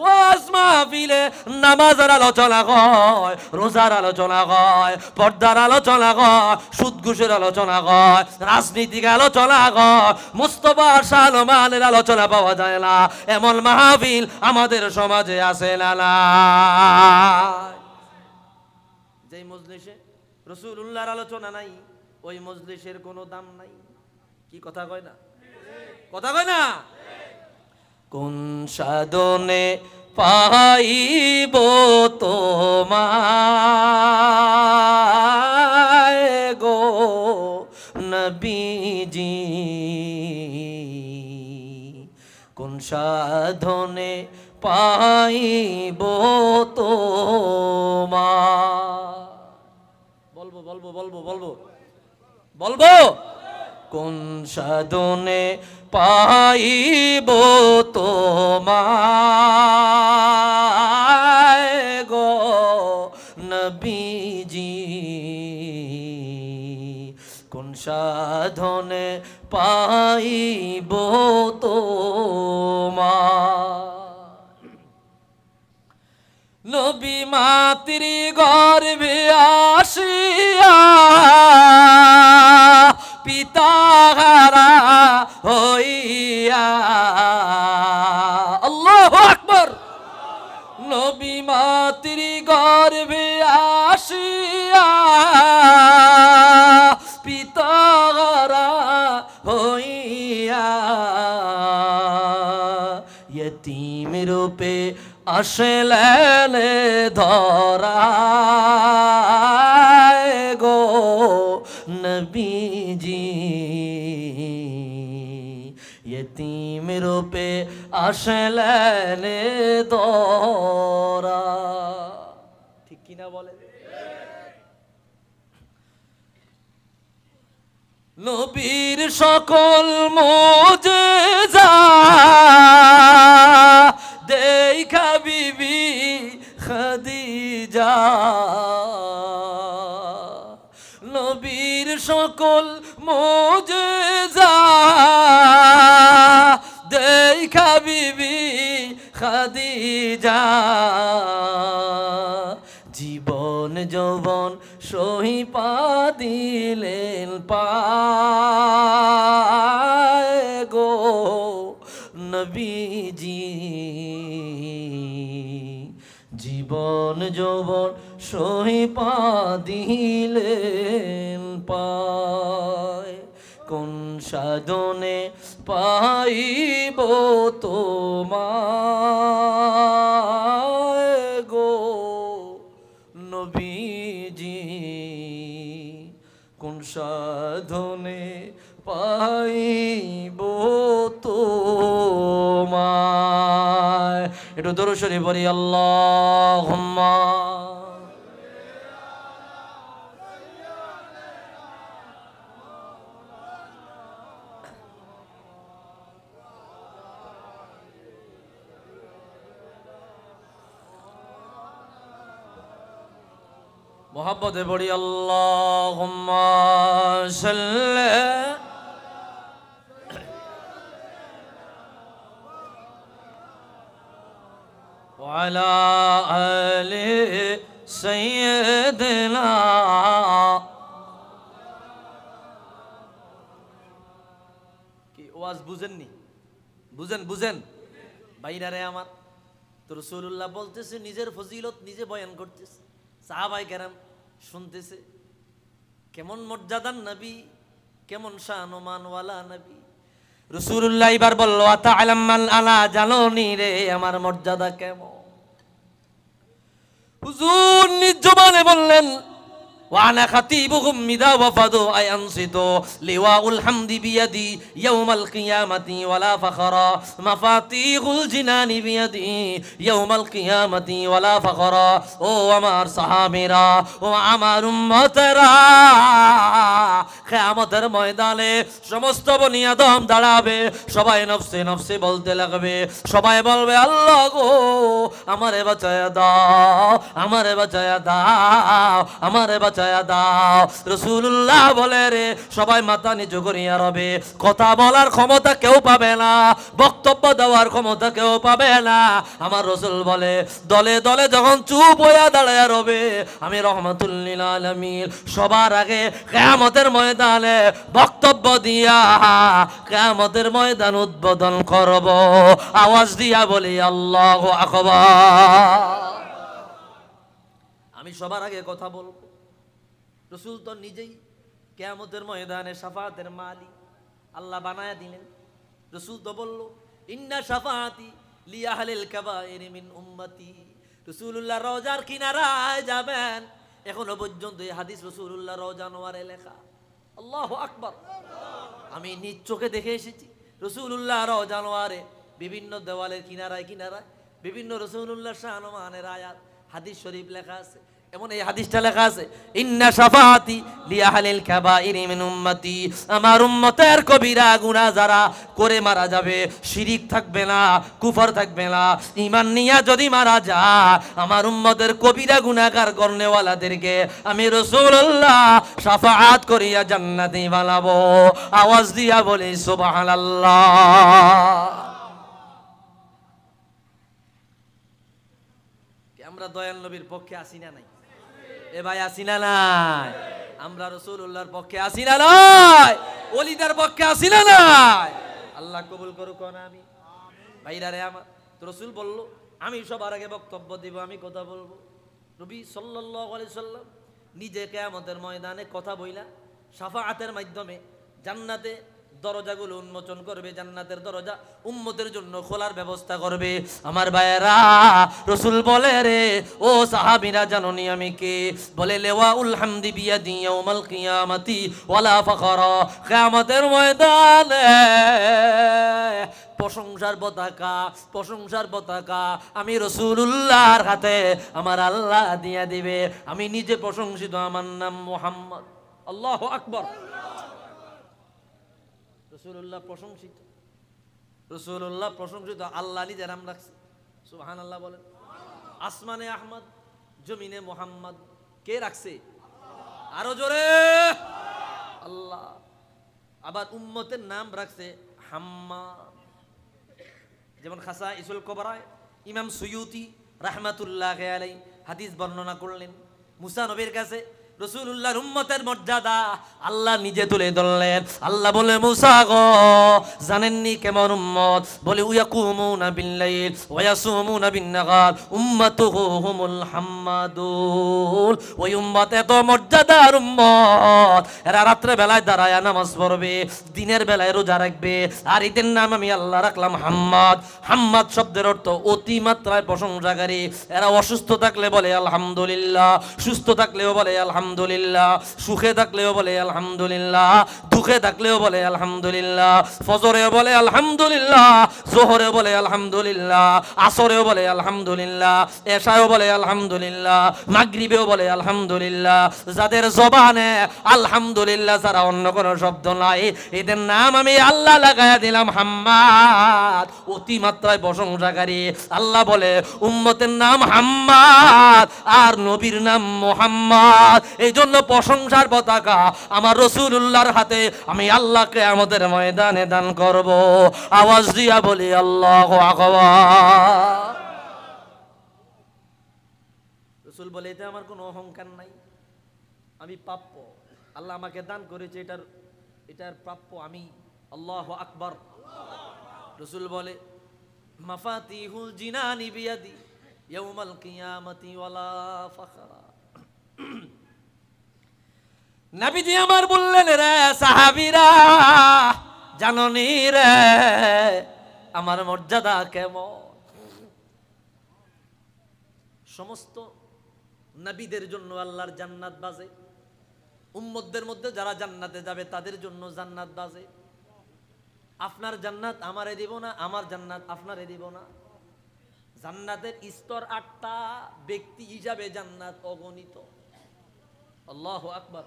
ওয়াজ মাহফিলে নামাজের আলোচনা হয়, রোজার আলোচনা হয়, পর্দার আলোচনা হয়, সুদ ঘুষের আলোচনা হয়, রাজনীতিক আলোচনা হয়, মুস্তাফা শালমানের আলোচনা পাওয়া যায় না। এমন মাহফিল আমাদের সমাজে আছে না? যে মজলিসে রাসূলুল্লাহর আলোচনা নাই, ওই মজলিসের কোনো দাম নাই। কি কথা কয় না? কথা কয় না? কোন সাধনে পাইব তোমায় গো নবীজি, কোন সাধনে পাইব তোমায়? বলবো বলবো বলবো বলবো বলবো কোন সাধনে পাইব তোমায় গো নবীজি, কোন সাধনে পাইব তোমায়? নবী নবী মাতৃ গর্ভে আসিয়া পিতা হারা হইয়া, আল্লাহু আকবার। নবী মাতৃ গর্ভে আসিয়া পিতা হারা হইয়া, यतीम रूपे আসলেন ধরায় গো নবীজি, यतीम रूपे আসলেন ধরা। ঠিক কিনা বলে? নবীর সকল মুজিজা দেখা বিবি খাদিজা, নবীর সকল মুজিজা দেখা বিবি খাদিজা, জীবন যৌবন সহিপা দিলেন পায় গো নবীজি, জীবন যৌবন সহিপা দিলেন পায়। কোন সাধনে পাইব তোমায় গো নবীজি, কোন সাধনে পাইব তোমায়। একটু দরুদ শরীফ পড়ি, আল্লাহুম্মা মোহাব্বতে পড়ি, আল্লাহুম্মা সাল্লি ওয়ালা আলি সাইয়্যিদিনা। কি ওয়াজ বুঝেননি? বুঝেন ভাইরা রে আমার। তো রাসূলুল্লাহ বলতেছে, নিজের ফজিলত নিজে বয়ান করতেছে, সাহাবায়ে কেরাম শুনতেছে। কেমন মর্যাদার নবী, কেমন শানওয়ালা নবী। রাসূলুল্লাহ এবার বলল, আতা'লাম মান আনা, জানো নি রে আমার মর্যাদা কেমন? হুজুর নিজ জবানে বললেন, وأنا خطيبهم إذا وفدوا أي أنصتوا لواء الحمد بيدي يوم القيامة ولا فخر مفاتيح الجنان بيدي يوم القيامة ولا فخر ও আমার সাহাবীরা, ও আমার উম্মতেরা, কিয়ামতের ময়দানে সমস্ত বনি আদম দাঁড়াবে, সবাই নফসে নফসে বলতে লাগবে, সবাই বলবে আল্লাহ গো আমারে বাঁচায়া দাও, আমারে বাঁচায়া দাও, আমারে বাঁচায়া দাও। রাসূলুল্লাহ বলে রে, সবাই মাথা নিচু করিয়া রবে, কথা বলার ক্ষমতা কেউ পাবে না, বক্তব্য দেওয়ার ক্ষমতা কেউ পাবে না। আমার রাসূল বলে, দলে দলে যখন চুপ হইয়া দাঁড়ায়া রবে, আমি রহমাতুল লিল আলামিন সবার আগে কিয়ামতের ময়দানে বক্তব্য দিয়া কিয়ামতের ময়দান উদ্বোধন করব। আওয়াজ দিয়া বলি আল্লাহু আকবার। আমি সবার আগে কথা বলবো। রাসূল তো নিজেই কিয়ামতের ময়দানে শাফাআতের মালিক, আল্লাহ বানায়া দিলেন। রাসূল তো বলল, ইন্না শাফাআতি লিআহলিল কাবাইরি মিন উম্মতি। রাসূলুল্লাহ রওজার কিনারায় যাবেন, এখনো পর্যন্ত এই হাদিস রাসূলুল্লাহ রওজা নোয়ারে লেখা। আল্লাহু আকবার। আমি নিজ চোখে দেখে এসেছি রাসূলুল্লাহ রওজা নোয়ারে বিভিন্ন দেওয়ালের কিনারায় কিনারায় বিভিন্ন রাসূলুল্লাহ শানওয়ানের আয়াত হাদিস শরীফ লেখা আছে। এমন এই হাদিসটা লেখা আছে, ইন্না শাফাআতি লিআহলিল কাবাইরি মিন উম্মতি, আমার উম্মতের কবিরা গুনাহ যারা করে মারা যাবে, শিরিক থাকবে না, কুফর থাকবে না, ঈমান নিয়া যদি মারা যায়, আমার উম্মতের কবিরা গুনাহগার করনেওয়ালাদেরকে আমি রাসূলুল্লাহ শাফাআত করিয়া জান্নাতে বানাবো। আওয়াজ দিয়া বলি সুবহানাল্লাহ। আমরা দয়াল নবীর পক্ষে আসি না নাই? এ ভাই আসি না নাই? আমরা রাসূলুল্লাহর পক্ষে আসি না নাই? ওলিদের পক্ষে আসি না নাই? আল্লাহ কবুল করুক না আমি ভাইরা রে আমার। তো রাসূল বলল আমি সবার আগে বক্তব্য দিব, আমি কথা বলবো। নবী সাল্লাল্লাহু আলাইহি সাল্লাম নিজে কিয়ামতের ময়দানে কথা বইলা শাফাআতের মাধ্যমে জান্নাতে দরজাগুলো উন্মোচন করবে, জান্নাতের দরজা উম্মতের জন্য খোলার ব্যবস্থা করবে। আমার ভাইয়েরা, রাসূল বলে রে ও সাহাবীরা জানোনি আমি কে? বলে লিওয়াউল হামদি বিয়াদি ইয়াউমাল কিয়ামাতি ওয়ালা ফাখরা। কিয়ামতের ময়দানে প্রশংসার পতাকা, প্রশংসার পতাকা আমি রাসূলুল্লাহর হাতে আমার আল্লাহ দিয়া দিবে। আমি নিজে প্রশংসিত, আমার নাম মুহাম্মদ। আল্লাহু আকবার। রাসূলুল্লাহ প্রশংসিত, রাসূলুল্লাহ প্রশংসিত, আল্লাহ নিজে নাম রাখছে। সুবহানাল্লাহ বলেন। আসমানে আহমদ, জমিনে মুহাম্মদ, কে রাখছে? আরো জোরে আল্লাহ। আবার উম্মতের নাম রাখছে হাম্মাদ। যেমন খাসাইসুল কুবরায় ইমাম সুয়ুতি রাহমাতুল্লাহি আলাইহি হাদিস বর্ণনা করলেন, মুসা নবীর কাছে রাসূলুল্লাহর উম্মতের মর্যাদা আল্লাহ নিজে তুলে ধরলেন। আল্লাহ বলে মুসা গো জানেননি কেমন উম্মত? বলে ইয়াকুমুনা বিল্লাইল ওয়া ইয়াসুমুনা বিন-নাহার উম্মাতুহু হুমুল হাম্মাদুন। ওই উম্মত এত মর্যাদার উম্মত, এরা রাত্রে বেলায় দাঁড়ায় নামাজ পড়বে, দিনের বেলায় রোজা রাখবে। আর এদের নাম আমি আল্লাহ রাখলাম হাম্মাদ। হাম্মাদ শব্দের অর্থ অতি মাত্রায় প্রশংসাকারী। এরা অসুস্থ থাকলে বলে আলহামদুলিল্লাহ, সুস্থ থাকলেও বলে আলহামদুলিল্লাহ, সুখে থাকলেও বলে আলহামদুলিল্লাহ, দুঃখে থাকলেও বলে আলহামদুলিল্লাহ। ফজরেও বলে আলহামদুলিল্লাহ, জোহরেও বলে আলহামদুলিল্লাহ, আসরেও বলে আলহামদুলিল্লাহ, এশায়ও বলে আলহামদুলিল্লাহ, মাগরিবেও বলে আলহামদুলিল্লাহ। যাদের জবানে আলহামদুলিল্লাহ ছাড়া অন্য কোনো শব্দ নাই, এদের নাম আমি আল্লাহ লাগায়া দিলাম হাম্মাদ, অতি মাত্রায় প্রশংসাকারী। আল্লাহ বলে উম্মতের নাম হাম্মাদ আর নবীর নাম মুহাম্মদ। এই জন্য প্রশংসার পতাকা আমার রাসূলুল্লাহর হাতে আমি আল্লাহকে আমাদের ময়দানে দান করব। আওয়াজ দিয়া বলি আল্লাহু আকবার। রাসূল বলে এতে আমার কোনো অহংকার নাই, আমি প্রাপ্য, আল্লাহ আমাকে দান করেছে, এটার প্রাপ্য আমি। আল্লাহু আকবার। রাসূল বলে মাফাতিহুল জিনানি বিয়াদি ইয়াউমাল কিয়ামাতি ওয়ালা ফাখরা। নবীজি আমার বললেন রে সাহাবীরা জাননি রে আমার মর্যাদা কেমন। সমস্ত নবীদের জন্য আল্লাহর জান্নাত বাজে, উম্মতদের মধ্যে যারা জান্নাতে যাবে তাদের জন্য জান্নাত বাজে। আপনার জান্নাত আমারে দিব না, আমার জান্নাত আপনারে দিব না। জান্নাতের স্তর 8টা, ব্যক্তি হিসাবে জান্নাত অগণিত। আল্লাহু আকবার।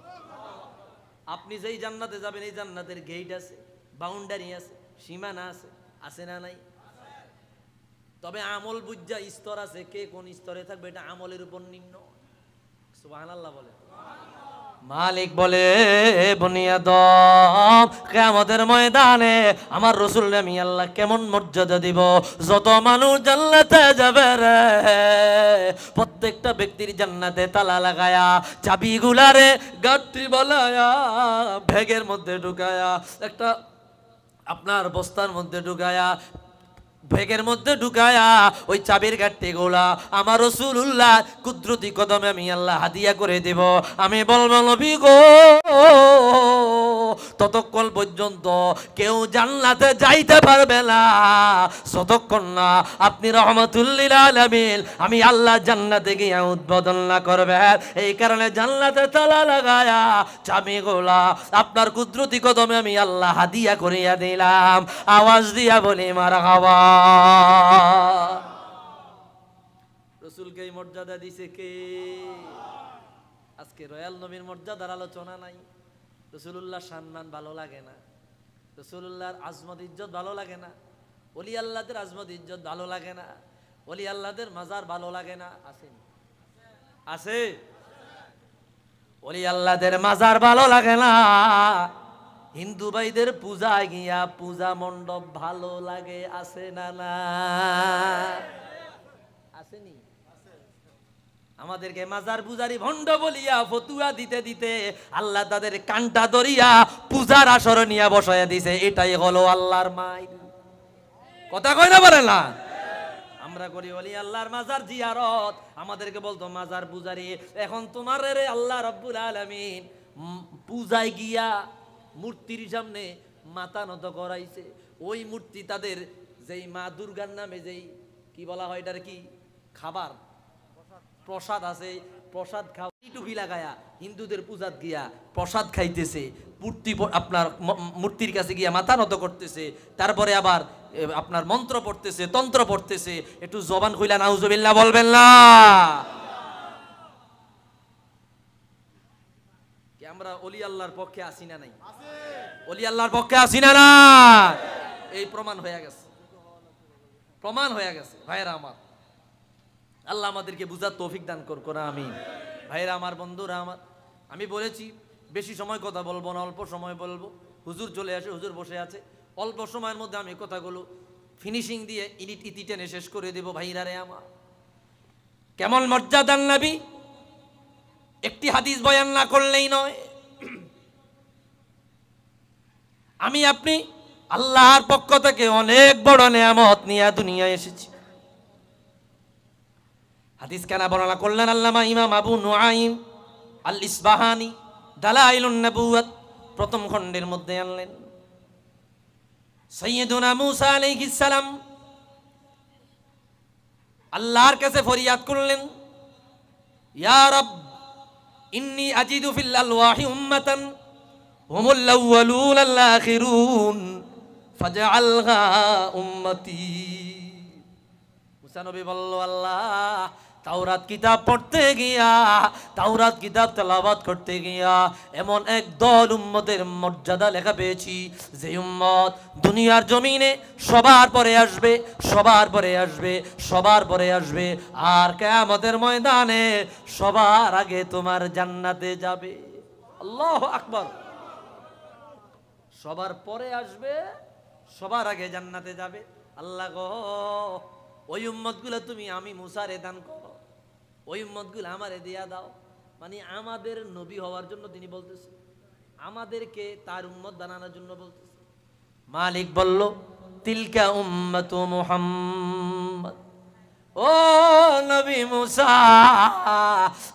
আপনি যেই জান্নাতে যাবেন এই জান্নাতের গেট আছে, বাউন্ডারি আছে, সীমানা আছে, আছে না নাই? তবে আমল বুঝা স্তর আছে, কে কোন স্তরে থাকবে এটা আমলের উপর নিম্ন। সুবহানাল্লাহ বলে। মালিক বলে বুনিয়াদম কিয়ামতের ময়দানে আমার রাসূল আমি আল্লাহ কেমন মর্যাদা দিব। যত মানুষ জান্নাতে যাবে রে, প্রত্যেকটা ব্যক্তির জান্নাতে তালা লাগায়া চাবিগুলারে গাঁটরি বলায়া ব্যাগের মধ্যে ঢুকায়া, একটা আপনার বস্তার মধ্যে ঢুকায়া, ব্যাগের মধ্যে ঢুকায়া ওই চাবির গাঁটটি গোলা আমার রাসূলুল্লাহ কুদরতি কদমে আমি আল্লাহ হাদিয়া করে দেব। আমি বলবো নবী গো ততক্ষণ পর্যন্ত কেউ জান্নাতে যাইতে পারবে না যতক্ষণ না আপনি রহমাতুল লিল আলামিন আমি আল্লাহ জান্নাতে গিয়ে উদ্বোধন না করবে। এই কারণে জান্নাতে তালা লাগায়া চাবি গোলা আপনার কুদরতি কদমে আমি আল্লাহ হাদিয়া করিয়া দিলাম। আওয়াজ দিয়া বলি মারহাবা। রাসূলকে এই মর্যাদা দিছে কে? আজকে রয়্যাল নবীর মর্যাদার আলোচনা নাই। রাসূলুল্লাহর সম্মান ভালো লাগে না, রাসূলুল্লাহর আজমত ইজ্জত ভালো লাগে না, ওলি আল্লাহদের আজমত ইজ্জত ভালো লাগে না, ওলি আল্লাহদের মাজার ভালো লাগে না। আছে ওলি আল্লাহদের মাজার ভালো লাগে না, হিন্দু ভাইদের পূজায় গিয়া পূজা মণ্ডপ ভালো লাগে। আছে না না? আসেনি? আমাদেরকে মাজার পূজারি ভণ্ড বলিয়া ফতুয়া দিতে দিতে আল্লাহ তাদের কানটা ধরিয়া পূজার আসর নিয়ে বসাইয়া দিছে। এটাই হলো আল্লাহর মাইল। কথা কই না বলে না? আমরা করি বলি আল্লাহর মাজার জিয়ারত, আমাদেরকে বলতো মাজার পূজারি। এখন তোমার রে আল্লাহ রাব্বুল আলামিন পূজায় গিয়া মূর্তির সামনে মাথা নত করাইছে। ওই মূর্তি তাদের যেই মা দুর্গার নামে যেই কি বলা হয় এটার কি খাবার প্রসাদ আছে, প্রসাদ খাওয়া টুপি লাগায়া হিন্দুদের পূজাত গিয়া প্রসাদ খাইতেছে, মূর্তি আপনার মূর্তির কাছে গিয়া মাথা নত করতেছে, তারপরে আবার আপনার মন্ত্র পড়তেছে, তন্ত্র পড়তেছে। একটু জবান খুইলা নাউজুবিল্লাহ বলবেন না? কি আমরা ওলি আল্লাহর পক্ষে আসি না নাই? ওলি আল্লাহর পক্ষে আসি না না? এই প্রমাণ হয়ে গেছে, প্রমাণ হয়ে গেছে। ভাইরা আমার, আল্লাহ আমাদেরকে বুঝার তৌফিক দান করুক না, আমিন। ভাইরা আমার, বন্ধুরা আমার, আমি বলেছি বেশি সময় কথা বলবো না, অল্প সময় বলবো। হুজুর চলে আসে, হুজুর বসে আছে, অল্প সময়ের মধ্যে আমি কথাগুলো ফিনিশিং দিয়ে ইতি টেনে শেষ করে দেব। ভাইরা রে আমার, কেমন মর্যাদার নবী, একটি হাদিস বয়ান না করলেই নয়। আমি আপনি আল্লাহর পক্ষ থেকে অনেক বড় নেয়ামত নিয়ে দুনিয়ায় এসেছি। হাদিস কেনা বর্ণনা করলেন আল্লামা ইমাম আবু নুআইম আল ইসবাহানি দালাইলুন নবুওয়াত প্রথম খণ্ডের মধ্যে আনলেন। সাইয়্যিদুনা মূসা আলাইহিস সালাম আল্লাহর কাছে ফরিয়াদ করলেন, ইয়া রব ইন্নী আজিদু ফিল আলওয়াহি উম্মাতান হুমুল আউয়ালুন আল আখিরুন ফাজআলহা উম্মতি। মুসা নবী বলল, আল্লাহ তাওরাত কিতাব পড়তে গিয়া, তাওরাত কিতাব তেলাওয়াত করতে গিয়া এমন এক দল উম্মতের মর্যাদা লেখা পেয়েছি, যে উম্মত দুনিয়ার জমিনে সবার পরে আসবে, সবার পরে আসবে, সবার পরে আসবে, আর কিয়ামতের ময়দানে সবার আগে তোমার জান্নাতে যাবে। আল্লাহু আকবার। সবার পরে আসবে, সবার আগে জান্নাতে যাবে। আল্লাহ গো, ওই উম্মতগুলো তুমি আমি মুসারে দান করো, ওই উম্মতগুলো আমারে দিয়া দাও। মানে আমাদের নবী হওয়ার জন্য তিনি বলতেছে, আমাদেরকে তার উম্মত বানানোর জন্য বলতেছে। মালিক বলল, তিলকা উম্মতু মুহাম্মদ, ও নবী মুসা,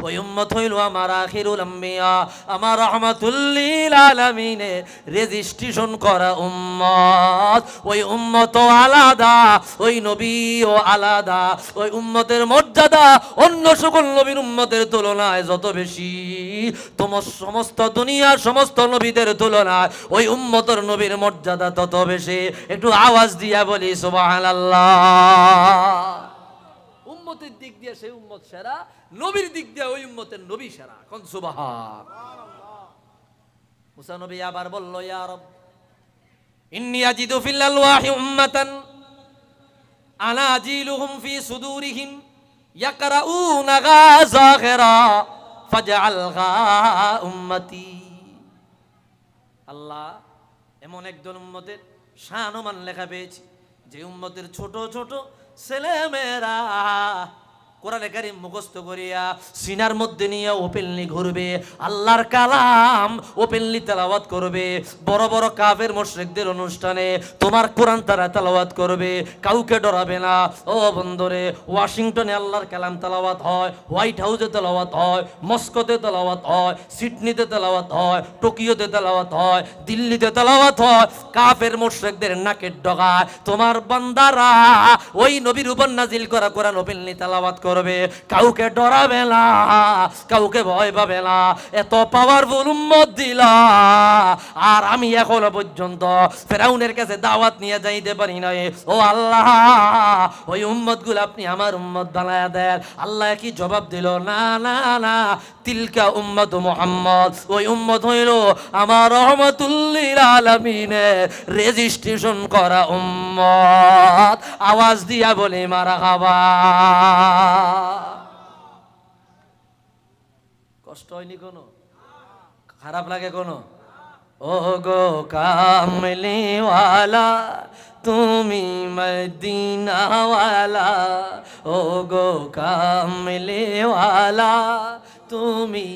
ওই উম্মত হইল আমার আখিরুল আম্বিয়া, আমার রাহমাতুল লিল আলামিনে রেজিস্ট্রেশন করা উম্মত। ওই উম্মত আলাদা, ওই নবীও আলাদা। ওই উম্মতের মর্যাদা অন্য সকল নবীর উম্মতের তুলনায় যত বেশি, তোমার সমস্ত দুনিয়ার সমস্ত নবীদের তুলনায় ওই উম্মতের নবীর মর্যাদা তত বেশি। একটু আওয়াজ দিয়া বলি সুবহানাল্লাহ। উম্মতের দিক দিয়ে সেই উম্মত সেরা, নবীর দিক দিয়ে ওই উম্মতের নবী সেরা। কোন সুবহানাল্লাহ। মুসা নবী আবার বলল, ইয়া রব ইন্নী আজিদু ফিল আলওয়াহি উম্মাতান আনাজিলুহুম ফি সুদুরিহিম ইয়াকরাউনা যাখিরা ফাজআলহা উম্মতি। আল্লাহ, এমন একজন উম্মতের শান ও মান লেখা পেয়েছি, যে উম্মতের ছোট ছোট ছেলে মেয়েরা কোরআনে কারীম মুখস্থ করিয়া সিনার মধ্যে নিয়ে ওপেনলি ঘুরবে, আল্লাহর কালাম ওপেনলি তেলাওয়াত করবে। বড় বড় কাফের মুশরিকদের অনুষ্ঠানে তোমার কোরআন তারা তেলাওয়াত করবে, কাউকে ডরাবে না। ও বন্ধুরে, ওয়াশিংটনে আল্লাহর কালাম তেলাওয়াত হয়, হোয়াইট হাউসে তেলাওয়াত হয়, মস্কোতে তেলাওয়াত হয়, সিডনিতে তেলাওয়াত হয়, টোকিওতে তেলাওয়াত হয়, দিল্লিতে তেলাওয়াত হয়। কাফের মুশরিকদের নাকের ডগায় তোমার বান্দারা ওই নবীর উপর নাজিল করা কোরআন ওপেনলি তেলাওয়াত করবে, কাউকে ডরাবে না, কাউকে ভয় পাবে না। এত পাওয়ারফুল উম্মত দিলা, আর আমি এখনো পর্যন্ত ফেরাউনের কাছে দাওয়াত নিয়ে যাইতে পারি নাই। ও আল্লাহ, ওই উম্মত গুলো আপনি আমার উম্মত বানায়া দেন। আল্লাহ কি জবাব দিল? না না না, তিলকা উম্মত মুহাম্মদ, ওই উম্মত হইল আমার রাহমাতুল লিল আলামিনের রেজিস্ট্রেশন করা উম্মত। আওয়াজ দিয়া বলে মারহাবা। কষ্ট হয়নি কোনো? খারাপ লাগে কোনো? ও গো কামলিওয়ালা তুমি মদিনাওয়ালা, ও গো কামলিওয়ালা তুমি।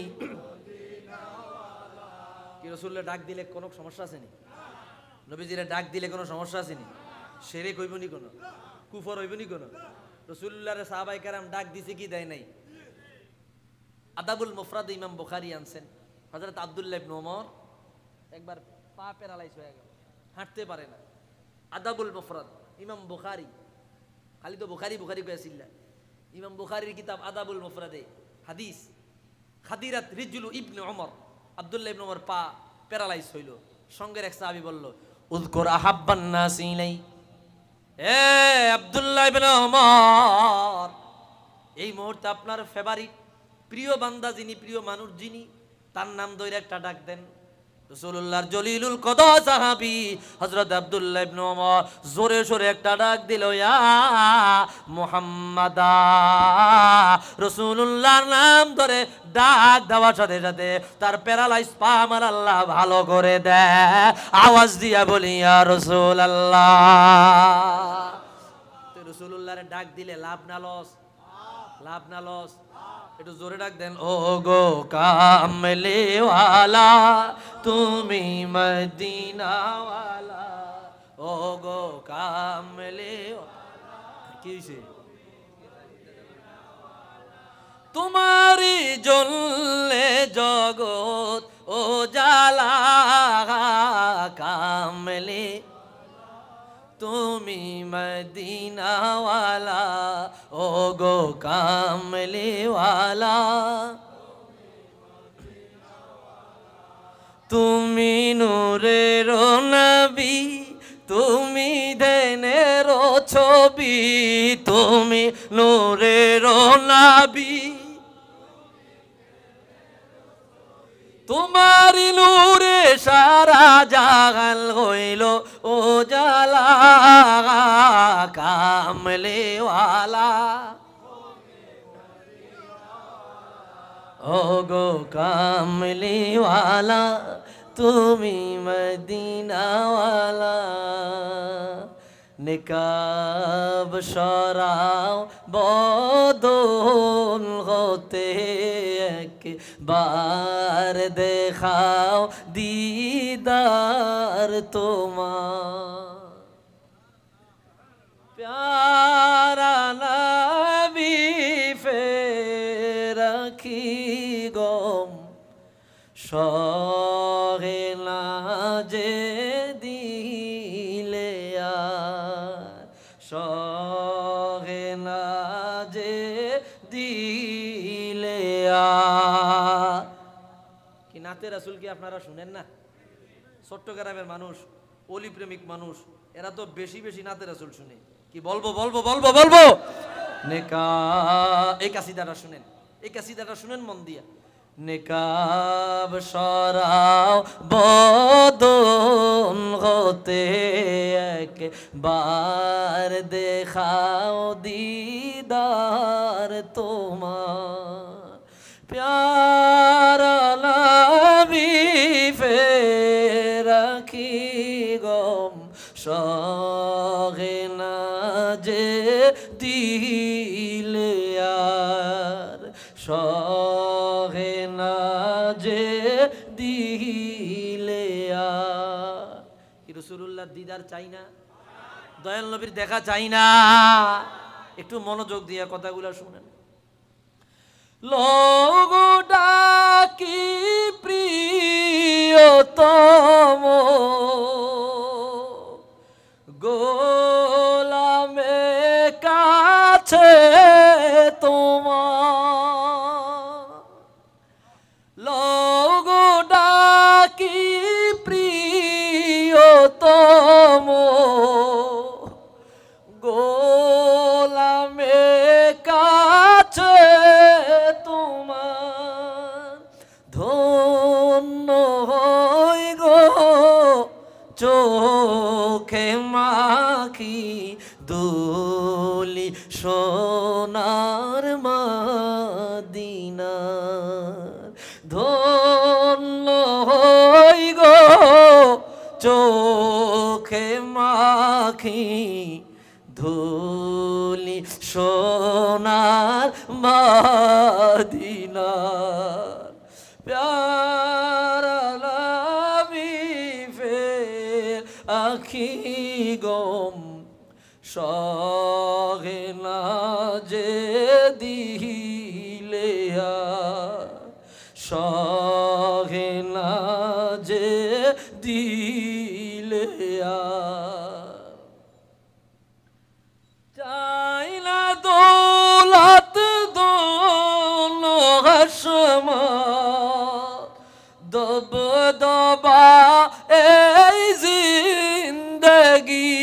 কি রাসূলকে ডাক দিলে কোনো সমস্যা আছে নি? নবীজিরে ডাক দিলে কোনো সমস্যা আছে নি? শিরক হইব নি কোনো? কুফর হইব নি কোনো? রাসূলুল্লাহর সাহাবায়ে কেরাম ডাক দিছে কি দেয় নাই? আদাবুল মুফরাদ ইমাম বুখারী আনছেন, হযরত আব্দুল্লাহ ইবনে ওমর একবার পা প্যারালাইজ হয়ে গেল, হাঁটতে পারে না। আদাবুল মুফরাদ ইমাম বুখারী, খালি তো বুখারী বুখারী কইছিল। ইমাম বুখারীর কিতাব আদাবুল মুফরাদে হাদিস, খাদিরাত রিজলু ইবনে ওমর, আব্দুল্লাহ ইবনে ওমর পা প্যারালাইজ হইল। সঙ্গের এক সাহাবী বলল, উযকুর আহাব্বান নাস ইলাই, এ আব্দুল্লাহ ইবনে ওমর, এই মুহূর্তে আপনার ফেভারিট প্রিয় বান্দা যিনি, প্রিয় মানুষ যিনি, তার নাম ধরে একটা ডাক দেন। রাসূলুল্লাহর জলিলুল কদর সাহাবী হযরত আব্দুল্লাহ ইবনে ওমর জোরে সোরে একটা ডাক দিল, ইয়া মুহাম্মাদা। রাসূলুল্লাহর নাম ধরে ডাক দেওয়ার সাথে সাথে তার প্যারালাইজ পা আমার আল্লাহ ভালো করে দেয়। আওয়াজ দিয়া বলি, ইয়া রাসূলুল্লাহ। তো রাসূলুল্লাহর ডাক দিলে লাভ না লস? লাভ না লস? একটু জোরে ডাক দেন, ও গো কামলিওয়ালা তুমি মদিনাওয়ালা, ও গো কামলিওয়ালা। কি হইছে? তোমারি জ্বললে জগৎ ও জালা, কামলি তুমি মদিনাওয়ালা, ও গো কামলিওয়ালা তুমি নূরের নবী, তুমি দেনের ছবি, তুমি নূরের নবী, তোমারি নূরে সারা জাগাল হইল ও জালা, কামলিওয়ালা ও গো কামলিওয়ালা তুমি মদিনাওয়ালা। নিকাব সরাও বদল হতে, একবার দেখাও দিদার তোমার। প্যারা নবী ফের রাখি গম, সহে না যে দিলে আর, সহে না যে দিলে আর। কি নাতে রাসূল কি আপনারা শুনেন না? চট্টগ্রামের মানুষ, অলি প্রেমিক মানুষ, এরা তো বেশি বেশি নাতে রাসূল শুনে। কি বলবো বলবো বলবো বলবো নেকা, এই কাসিদাটা শুনেন, এই কাসিদাটা শুনেন মন দিয়া। নিকাব সরাও বদন হতে, একবার দেখাও দিদার তোমার। প্যারা নবী ফের রাখি গম, সহে না যে দিলে আর, সহে না যে দিলে আর। কি রাসূলুল্লাহর দিদার চাই না? দয়াল নবীর দেখা চাই না? একটু মনোযোগ দিয়ে কথাগুলো শুনেন। লোগো ডাকি প্রিয়তম, গোলামে কাছে তোমার, লোগো ডাকি প্রিয়তম, গোলামে কাছে তোমার। ধন্য হই গো চোখে মাখি দুলি সোনার মদিনার, ধন্য হই গো চোখে মাখি ধুলি সোনার মদিনার প্যারা নবী ফের আখি গম সহে না যে দিলে সহে না যে দিলে চাইলা দৌলত দোনো হসমা দব দবা এই জিন্দগি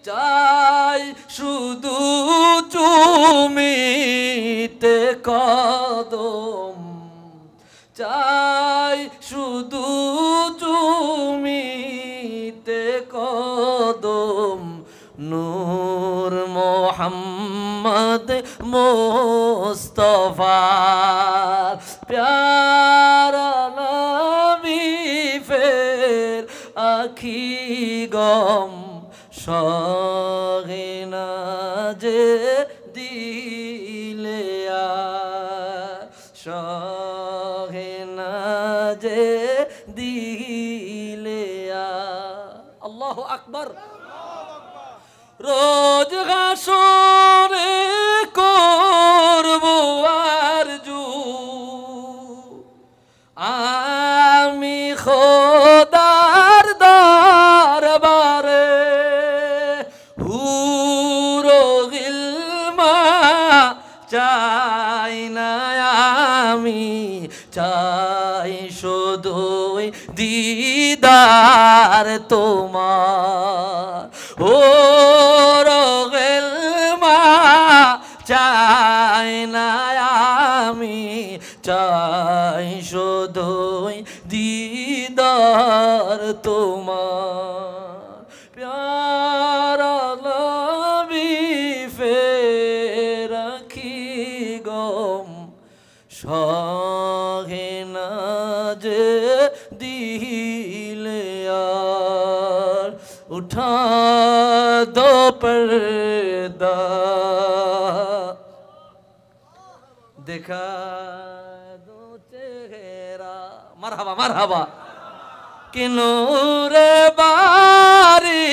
চাই শুধু চুমিতে কদম চাই শুধু চুমিতে কদম নূর মোহাম্মদ মোস্তফা প্যারা নবী ফের আখি গম সহে না যে দিলে সহে না যে দিলে আল্লাহু আকবার রোজ হাসরে করব আরজু আমি খোদার দরবারে হুরো গিলমা চাই না আমি চাই শুধুই দিদার তোমার ও রগেলমা চাই না আমি চাই শুধুই দিদার তোমার প্যারা নবী ফের আখি গম সহে না যে দিলে উঠা দো পর্দা দেখা দো চেহারা মারহাবা মারহাবা कि नूर बारी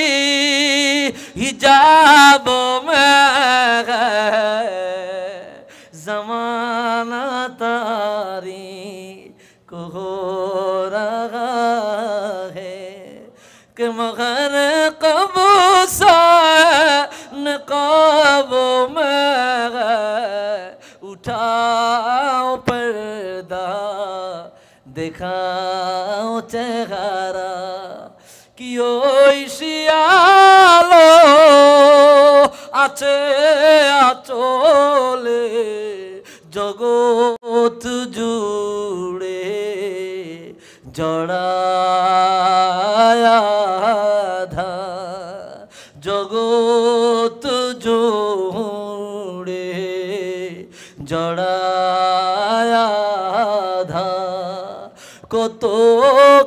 हिजाब में है ज़माना तारी को हो रहा है कि मगर कबू सा नक़ाब में है उठाओ पर्दा দেখাও চেহারা কি ওই শিয়ালো আছে আচলে জগৎ জুড়ে জড়ায়া জগৎ জুড়ে জড়ায়া কত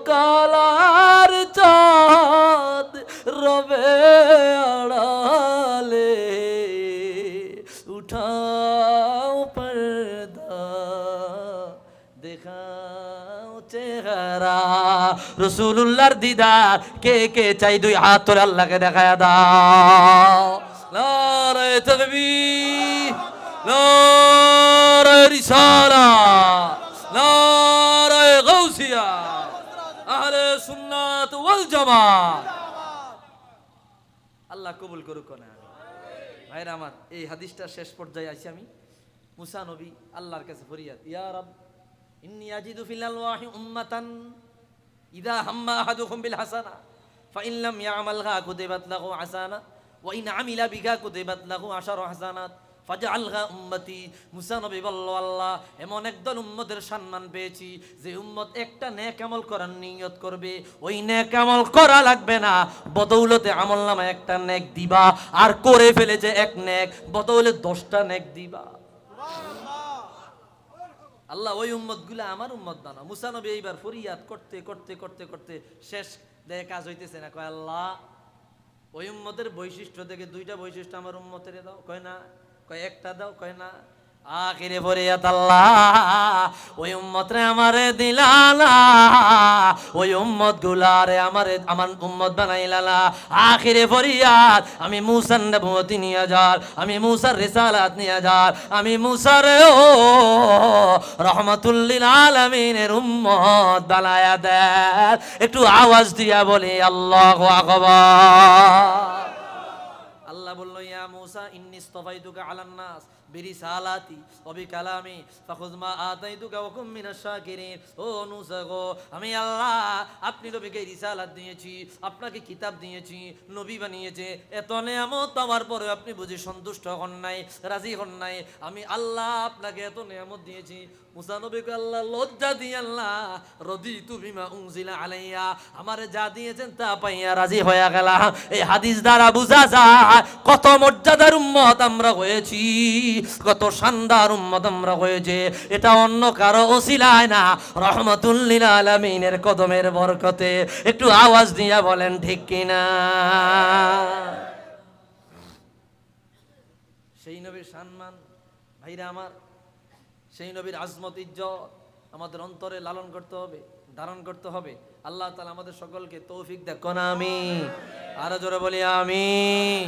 কালার চাঁদ রবে আড়ালে উঠাও পর্দা দেখাও চেহারা রাসূলুল্লাহর দিদার কে কে চাই দুই হাত তুলে আল্লাহকে দেখায়া দাও নারে তাকবীর নারে রিসালাত নারে গাউসিয়া আহলে সুন্নাত ওয়াল জামাত আল্লাহ কবুল করুক না ভাইরা আমার এই হাদিসটা শেষ পর্যায়ে আছি আমি মুসা নবী আল্লাহর কাছে ফরিয়াদ ইয়া রব ইন্নী আজিদু ফিল আলওয়াহি উম্মাতান ইযা হাম্মা আহাদুকুম বিল হাসানা ফাইন লাম ইয়ামালহা কুতিবাত লাহু হাসানা ওয়া ইন আমিলা বিহা কুতিবাত লাহু আশারু হাসানাত ফাজআলহা উম্মতি মুসা নবী বলল আল্লাহ এমন একদল উম্মতের সম্মান পেয়েছি যে উম্মত একটা নেক আমল করার নিয়ত করবে ওই নেক আমল করা লাগবে না বদৌলতে আমলনামা একটা নেক দিবা আর করে ফেলে যে এক নেক বদৌলতে 10টা নেক দিবা আল্লাহ ওই উম্মতগুলো আমার উম্মত বানাও মুসা নবী এইবার ফরিয়াদ করতে করতে করতে করতে শেষ দেখে কাজ হইতেছে না, কয় আল্লাহ ওই উম্মতের বৈশিষ্ট্য থেকে 2টা বৈশিষ্ট্য আমার উম্মতের দাও, কয় না, কয় একটা দাও, কয় না। আখিরে ফরিয়াত আল্লাহ ওই উম্মতরে আমারে দিলানা, ওই উম্মত গুলারে আমারে আমার উম্মত বানাইলানা। আখিরে ফরিয়াদ আমি মুসার নবুয়তি নিয়ে যার, আমি মুসার রিসালাত নিয়ে যার, আমি মুসার ও রহমাতুল লিল আলামিনের উম্মত বানায়া দেন। একটু আওয়াজ দিয়া বলি আল্লাহু আকবার। আল্লাহ বলল ইয়া মুসা ইন্নী ইসতাফাইতুকা আলান নাস বিরিসালাতি ওয়া বিকালামি ফাখুয মা আতাইতুকা ওয়া কুম মিনাশ শাকিরিন। ও মুসা গো, আমি আল্লাহ আপনি নবীকে রিসালাত দিয়েছি, আপনাকে কিতাব দিয়েছি, নবী বানিয়েছে, এত নিয়ামত পাওয়ার পরে আপনি বুঝি সন্তুষ্ট হন নাই, রাজি হন নাই। আমি আল্লাহ আপনাকে এত নিয়ামত দিয়েছি। মুসা নবীকে আল্লাহ লজ্জা দিয়ে আল্লাহ রাদিতু বিমা উনজিলা আলাইয়া, আমারে যা দিয়েছেন তা পাইয়া রাজি হয়ে গেলাম। এই হাদিস দ্বারা বোঝা যায় কত মর্যাদার উম্মত আমরা হয়েছি, কত শানদার উম্মত আমরা হয়েছে। এটা অন্য কারো ওসিলায় না, রহমাতুল লিল আলামিনের কদমের বরকতে। একটু আওয়াজ দিয়া বলেন ঠিক কিনা। সেই নবীর সম্মান ভাইরা আমার, সেই নবীর আজমত ইজ্জত আমাদের অন্তরে লালন করতে হবে, ধারণ করতে হবে। আল্লাহ তাআলা আমাদের সকলকে তৌফিক দেন, কোন আমিন। আরো জোরে বলি আমিন।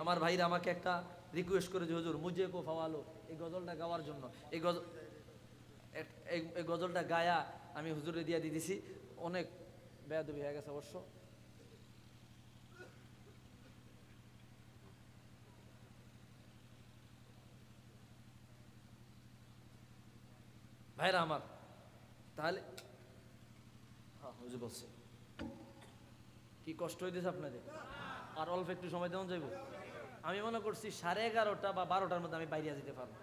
আমার ভাইরা আমাকে একটা রিকোয়েস্ট করেছে, হুজুর মুঝে কো ফাওয়ালো, এই গজলটা গাওয়ার জন্য। এই গজলটা গায়া আমি হুজুরে দিয়ে দিয়েছি, অনেক বেয়াদবি হয়ে গেছে অবশ্য। ভাইরা আমার তাহলে হ্যাঁ হুজুর বলছে কি কষ্ট হইতেছে আপনাদের, আর অল্প একটু সময় দেওয়া যাইব। আমি মনে করছি 11:30 বা 12টার মধ্যে আমি বাইরে যেতে পারবো,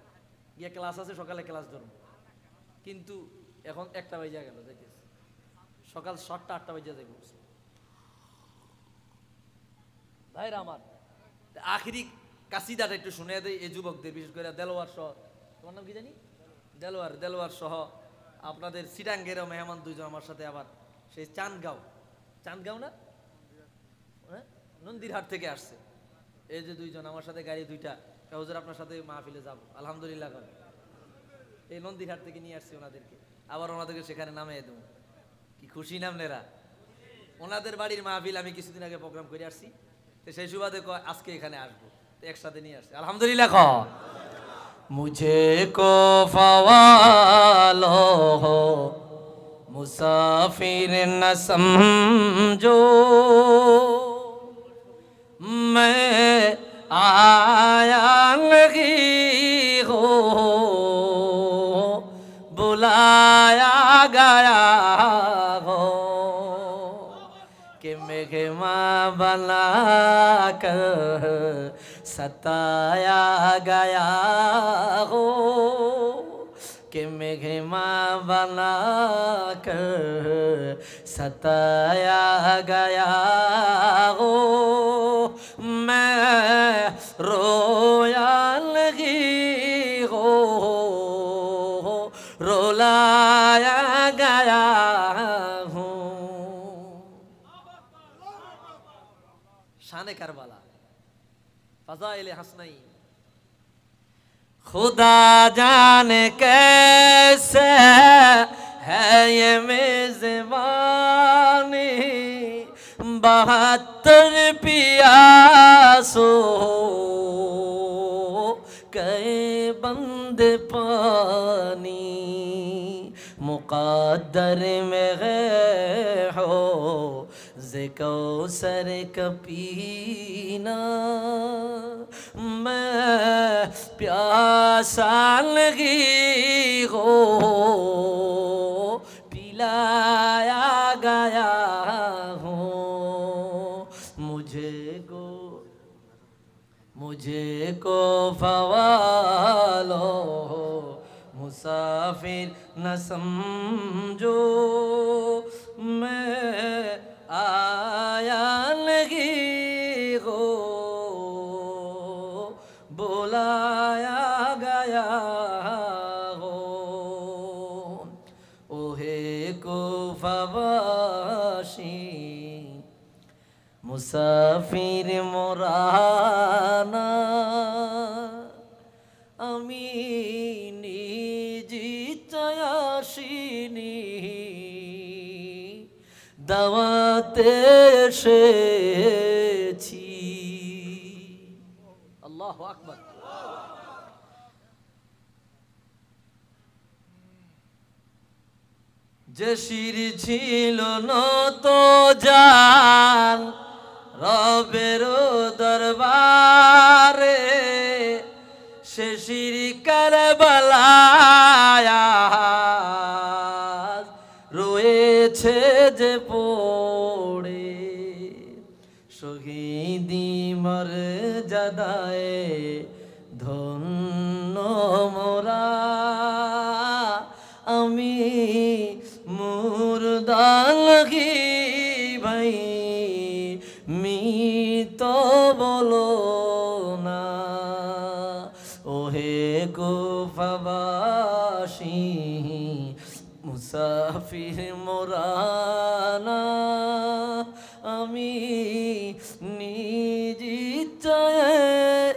গিয়ে ক্লাস আছে, সকালে ক্লাস ধরবো, কিন্তু এখন 1টা বাজে গেল, যাইতেছে সকাল 7টা 8টা বাজে যাইব। ভাইরা আমার আখিরি কাসিদাটা একটু শুনে দেয় এই যুবকদের, বিশেষ করে দেলোয়ার সহ, তোমার নাম কি জানি, দেলোয়ার সহ আপনাদের সিটাঙ্গেরও মেহমান 2জন আমার সাথে, আবার সেই চাঁদগাঁও না হ্যাঁ নন্দীরহাট থেকে আসছে। এই যে 2জন আমার সাথে গাড়ি 2টা, হুজুর আপনার সাথে মাহফিলে যাব, আলহামদুলিল্লাহ করে এই নন্দীরহাট থেকে নিয়ে আসছি ওনাদেরকে, আবার ওনাদেরকে সেখানে নামিয়ে দেবো। কি খুশি নামনেরা, ওনাদের বাড়ির মাহফিল আমি কিছুদিন আগে প্রোগ্রাম করে আসছি, তো সেই সুবাদে আজকে এখানে আসবো, তো একসাথে নিয়ে আসছি, আলহামদুলিল্লাহ। মুঝে কো ফওয়ালো हो मुसाफिर न समझो, मैं आया नहीं हो बुलाया गया हो, कि मेहमान बना कर सताया गया हो, कि मेहमान बना कर सताया गया हो, मैं रोया नहीं हो रुलाया गया हूँ। शान करबला फज़ाइल हसनई। खुदा जाने कैसे है ये मेज़बानी, 72 पियासो कई बंदे पानी, मुक़द्दर में है हो ज़िकौसर का पीना, मैं प्यासा लगी हो पिलाया गया हूँ, मुझे को फवालो मुसाफिर न समझो, मैं आया नहीं हो बुलाया गया हो, ओहे को फवाशी মুসাফির মোরানা আমি নিজ ইচ্ছায় আসিনি, দাওয়াতে এসেছি। আল্লাহু আকবার। যে শির ছিল নত জান রবের দরবারে, সে শির কারবালায় রয়েছে যে পড়ে, শহীদি মর্যাদায় ধন্য মোরা, আমি মুর্দা লাগি ভাই মিত বলো না, ওহে কুফাবাসী মুসাফির মোরানা আমি নিজ ইচ্ছায়